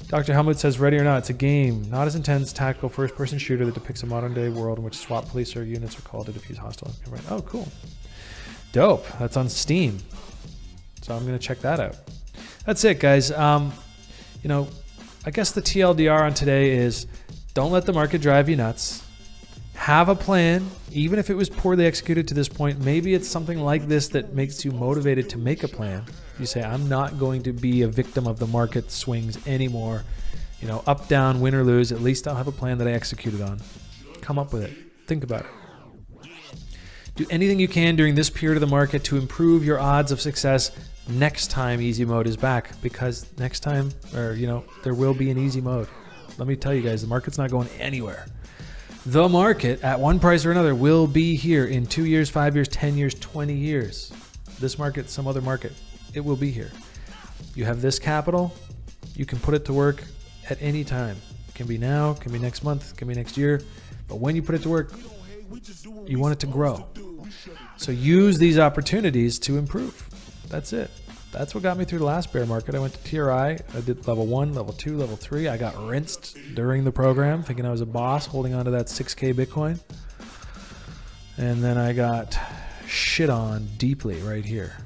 S3: Dr. Helmut says, ready or not, it's a game. Not as intense, tactical, first-person shooter that depicts a modern-day world in which SWAT police or units are called to defuse hostile. Oh, cool. Dope. That's on Steam. So I'm going to check that out. That's it, guys. I guess the TLDR on today is don't let the market drive you nuts. have a plan, even if it was poorly executed to this point. Maybe it's something like this that makes you motivated to make a plan. You say, I'm not going to be a victim of the market swings anymore. You know, up, down, win or lose, at least I'll have a plan that I executed on. Come up with it. Think about it. Do anything you can during this period of the market to improve your odds of success next time easy mode is back, because next time, or you know, there will be an easy mode. Let me tell you guys, the market's not going anywhere. The market at one price or another will be here in 2 years, 5 years, 10 years, 20 years. This market, some other market, it will be here. You have this capital, you can put it to work at any time. It can be now, it can be next month, it can be next year. But when you put it to work, you want it to grow. So use these opportunities to improve. That's it. That's what got me through the last bear market. I went to TRI. I did level 1, level 2, level 3. I got rinsed during the program, thinking I was a boss, holding on to that 6K Bitcoin. And then I got shit on deeply right here.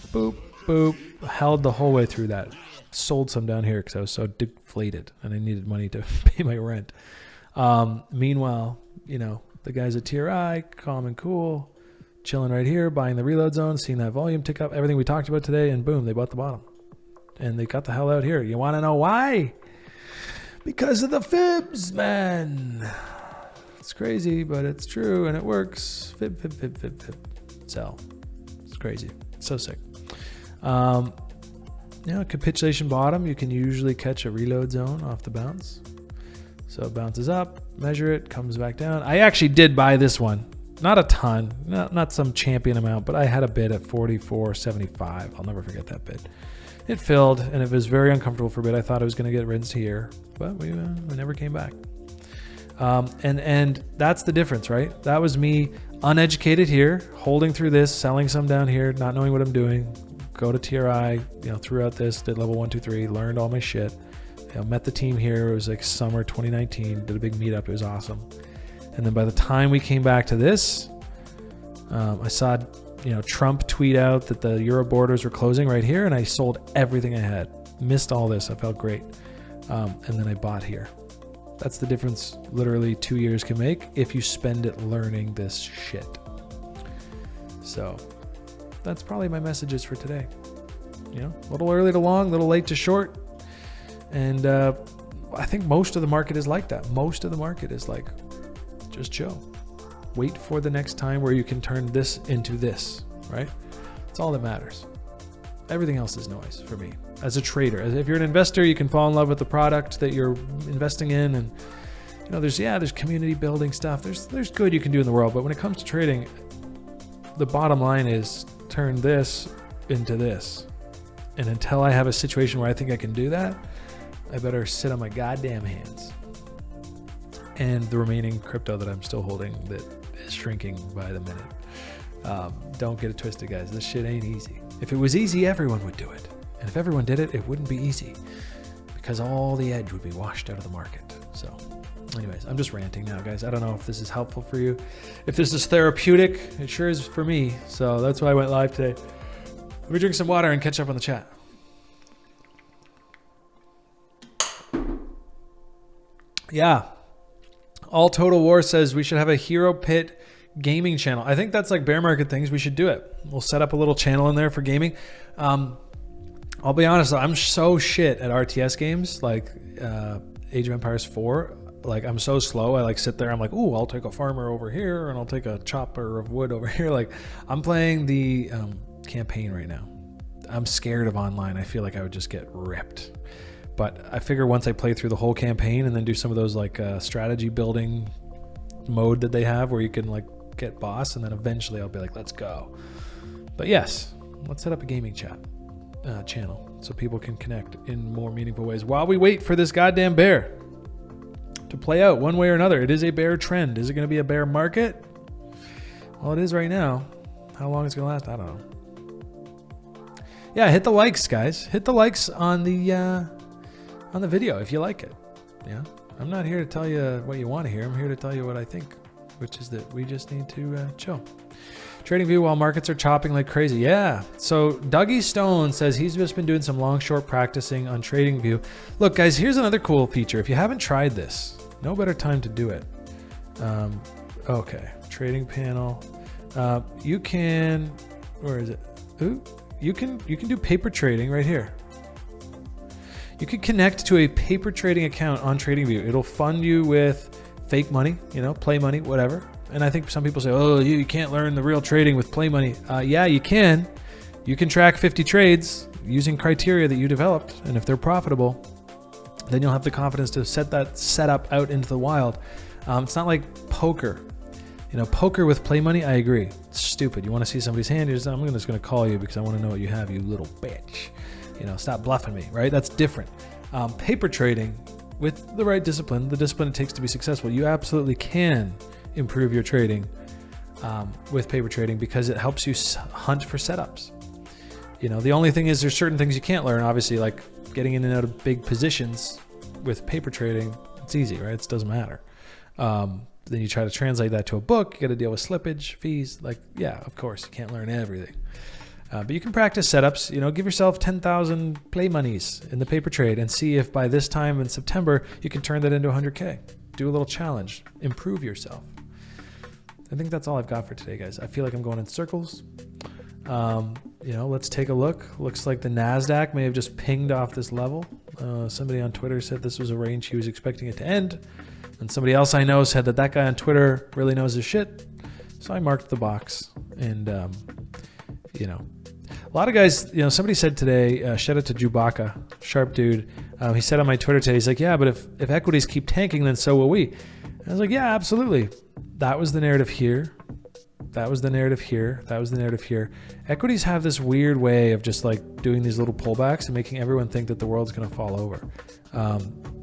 S3: Boop, boop. Held the whole way through that. Sold some down here because I was so deflated and I needed money to pay my rent. Meanwhile, you know, the guys at TRI, calm and cool, chilling right here, buying the reload zone, seeing that volume tick up, everything we talked about today, and boom, they bought the bottom. And they got the hell out here. You want to know why? Because of the fibs, man. It's crazy, but it's true, and it works. Fib, fib, fib, fib, fib. Sell. It's crazy. It's so sick. You know, capitulation bottom, you can usually catch a reload zone off the bounce. So it bounces up, measure it, comes back down. I actually did buy this one. Not a ton, not some champion amount, but I had a bid at 44.75. I'll never forget that bid. It filled, and it was very uncomfortable for a bit. I thought I was going to get rinsed here, but we never came back. And that's the difference, right? That was me uneducated here, holding through this, selling some down here, not knowing what I'm doing. Go to TRI, you know, threw out this, did level 1, 2, 3, learned all my shit. You know, met the team here. It was like summer 2019. Did a big meetup. It was awesome. And then by the time we came back to this, I saw, you know, Trump tweet out that the Euro borders were closing right here, and I sold everything I had. Missed all this. I felt great. And then I bought here. That's the difference literally 2 years can make if you spend it learning this shit. So that's probably my messages for today. You know, a little early to long, a little late to short. And I think most of the market is like that. Most of the market is like, just chill. Wait for the next time where you can turn this into this, right? That's all that matters. Everything else is noise for me. As a trader, if you're an investor, you can fall in love with the product that you're investing in, and you know, there's community building stuff. There's good you can do in the world, but when it comes to trading, the bottom line is turn this into this. And until I have a situation where I think I can do that, I better sit on my goddamn hands. And the remaining crypto that I'm still holding that is shrinking by the minute. Don't get it twisted, guys. This shit ain't easy. If it was easy, everyone would do it. And if everyone did it, it wouldn't be easy because all the edge would be washed out of the market. So anyways, I'm just ranting now, guys. I don't know if this is helpful for you. If this is therapeutic, it sure is for me. So that's why I went live today. Let me drink some water and catch up on the chat. Yeah. All Total War says we should have a Hero Pit gaming channel. I think that's like bear market things. We should do it. We'll set up a little channel in there for gaming. I'll be honest, I'm so shit at RTS games like Age of Empires 4. Like I'm so slow. I like sit there. I'm like, ooh, I'll take a farmer over here and I'll take a chopper of wood over here. Like I'm playing the campaign right now. I'm scared of online. I feel like I would just get ripped. But I figure once I play through the whole campaign and then do some of those like strategy building mode that they have where you can like get boss, and then eventually I'll be like, let's go. But yes, let's set up a gaming chat channel so people can connect in more meaningful ways while we wait for this goddamn bear to play out one way or another. It is a bear trend. Is it going to be a bear market? Well, it is right now. How long it's going to last, I don't know. Yeah, hit the likes, guys. Hit the likes on the video if you like it. Yeah, I'm not here to tell you what you want to hear. I'm here to tell you what I think, which is that we just need to chill. Trading view while markets are chopping like crazy. Yeah. So Dougie Stone says he's just been doing some long short practicing on Trading View. Look, guys, here's another cool feature. If you haven't tried this, no better time to do it. Okay, trading panel. You can, where is it? Ooh, you can do paper trading right here. You can connect to a paper trading account on TradingView. It'll fund you with fake money, play money, whatever. And I think some people say, oh, you can't learn the real trading with play money. Yeah, you can. You can track 50 trades using criteria that you developed. And if they're profitable, then you'll have the confidence to set that setup out into the wild. It's not like poker. Poker with play money, I agree. It's stupid. You want to see somebody's hand, I'm just going to call you because I want to know what you have, you little bitch. Stop bluffing me, right? That's different. Paper trading, with the right discipline, the discipline it takes to be successful, you absolutely can improve your trading with paper trading because it helps you hunt for setups. The only thing is there's certain things you can't learn, obviously, like getting in and out of big positions with paper trading. It's easy, right? It doesn't matter. Then you try to translate that to a book, you got to deal with slippage, fees. Yeah, of course, you can't learn everything. But you can practice setups, give yourself 10,000 play monies in the paper trade and see if by this time in September, you can turn that into 100K. Do a little challenge, improve yourself. I think that's all I've got for today, guys. I feel like I'm going in circles. Let's take a look. Looks like the NASDAQ may have just pinged off this level. Somebody on Twitter said this was a range he was expecting it to end. And somebody else I know said that guy on Twitter really knows his shit. So I marked the box. And, a lot of guys, somebody said today, shout out to Chewbacca, sharp dude. He said on my Twitter today, he's like, yeah, but if equities keep tanking, then so will we. And I was like, yeah, absolutely. That was the narrative here. That was the narrative here. That was the narrative here. Equities have this weird way of just doing these little pullbacks and making everyone think that the world's going to fall over.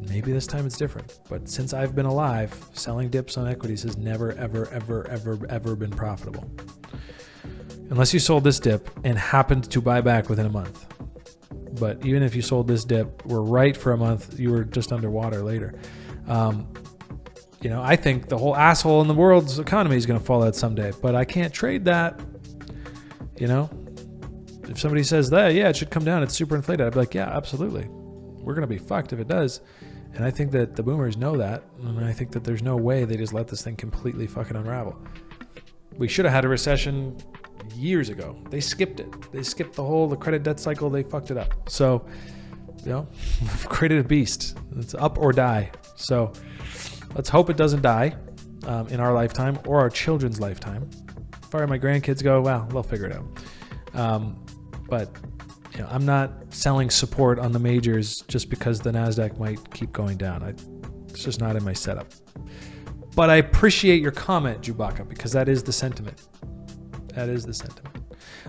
S3: Maybe this time it's different. But since I've been alive, selling dips on equities has never, ever, ever, ever, ever been profitable. Unless you sold this dip and happened to buy back within a month. But even if you sold this dip, were right for a month, you were just underwater later. I think the whole asshole in the world's economy is going to fall out someday, but I can't trade that. If somebody says that, yeah, it should come down, it's super inflated, I'd be like, yeah, absolutely. We're going to be fucked if it does. And I think that the boomers know that. And I think that there's no way they just let this thing completely fucking unravel. We should have had a recession years ago. They skipped it. They skipped the credit debt cycle. They fucked it up. So, we've created a beast. It's up or die. So let's hope it doesn't die in our lifetime or our children's lifetime. As far as my grandkids go, well, they'll figure it out. But I'm not selling support on the majors just because the NASDAQ might keep going down. It's just not in my setup. But I appreciate your comment, Chewbacca, because that is the sentiment. That is the sentiment.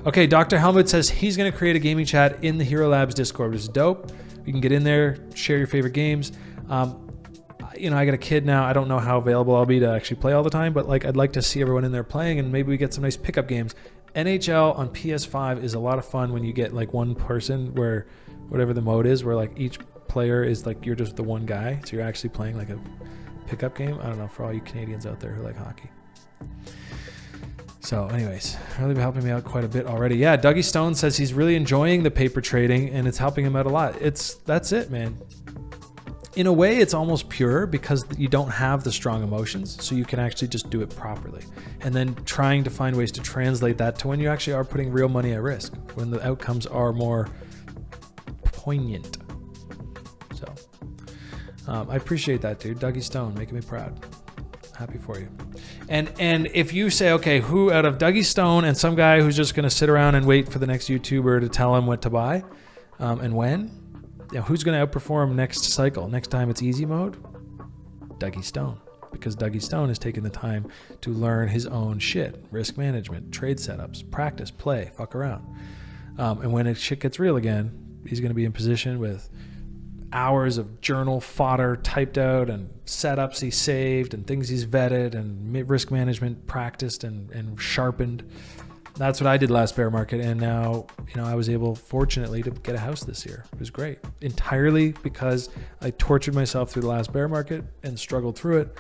S3: Okay, Dr. Helmut says he's going to create a gaming chat in the Hero Labs Discord, which is dope. You can get in there, share your favorite games. I got a kid now. I don't know how available I'll be to actually play all the time, but I'd like to see everyone in there playing, and maybe we get some nice pickup games. NHL on PS5 is a lot of fun when you get one person where whatever the mode is, where each player is you're just the one guy, so you're actually playing a pickup game. I don't know, for all you Canadians out there who like hockey. So anyways, really been helping me out quite a bit already. Yeah, Dougie Stone says he's really enjoying the paper trading and it's helping him out a lot. That's it, man. In a way, it's almost pure because you don't have the strong emotions, so you can actually just do it properly. And then trying to find ways to translate that to when you actually are putting real money at risk, when the outcomes are more poignant. So I appreciate that, dude. Dougie Stone, making me proud. Happy for you. And if you say, okay, who out of Dougie Stone and some guy who's just going to sit around and wait for the next YouTuber to tell him what to buy and when, who's going to outperform next cycle? Next time it's easy mode? Dougie Stone. Because Dougie Stone has taken the time to learn his own shit. Risk management, trade setups, practice, play, fuck around. And when shit gets real again, he's going to be in position with hours of journal fodder typed out and setups he saved and things he's vetted and risk management practiced and sharpened. That's what I did last bear market. And now, I was able, fortunately, to get a house this year. It was great. Entirely because I tortured myself through the last bear market and struggled through it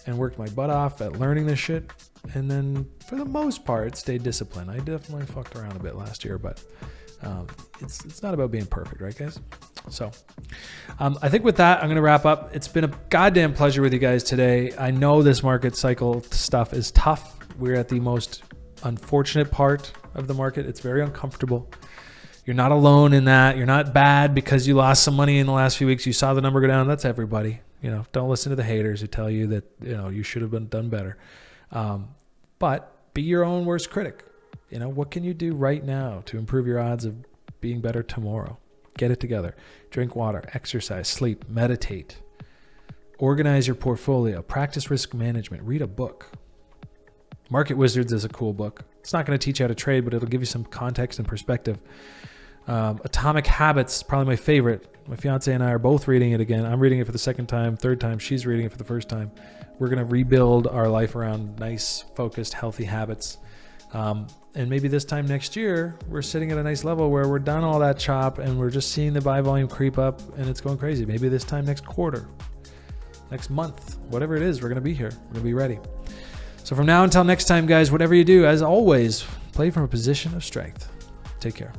S3: and worked my butt off at learning this shit. And then for the most part, stayed disciplined. I definitely fucked around a bit last year, but it's not about being perfect, right, guys? So I think with that, I'm going to wrap up. It's been a goddamn pleasure with you guys today. I know this market cycle stuff is tough. We're at the most unfortunate part of the market. It's very uncomfortable. You're not alone in that. You're not bad because you lost some money in the last few weeks. You saw the number go down. That's everybody. Don't listen to the haters who tell you that, you should have done better. But be your own worst critic. What can you do right now to improve your odds of being better tomorrow? Get it together. Drink water, exercise, sleep, meditate, organize your portfolio, practice risk management, read a book. Market Wizards is a cool book. It's not going to teach you how to trade, but it'll give you some context and perspective. Atomic Habits, probably my favorite. My fiance and I are both reading it again. I'm reading it for the second time, third time. She's reading it for the first time. We're going to rebuild our life around nice, focused, healthy habits. And maybe this time next year, we're sitting at a nice level where we're done all that chop and we're just seeing the buy volume creep up and it's going crazy. Maybe this time next quarter, next month, whatever it is, we're going to be here. We're going to be ready. So from now until next time, guys, whatever you do, as always, play from a position of strength. Take care.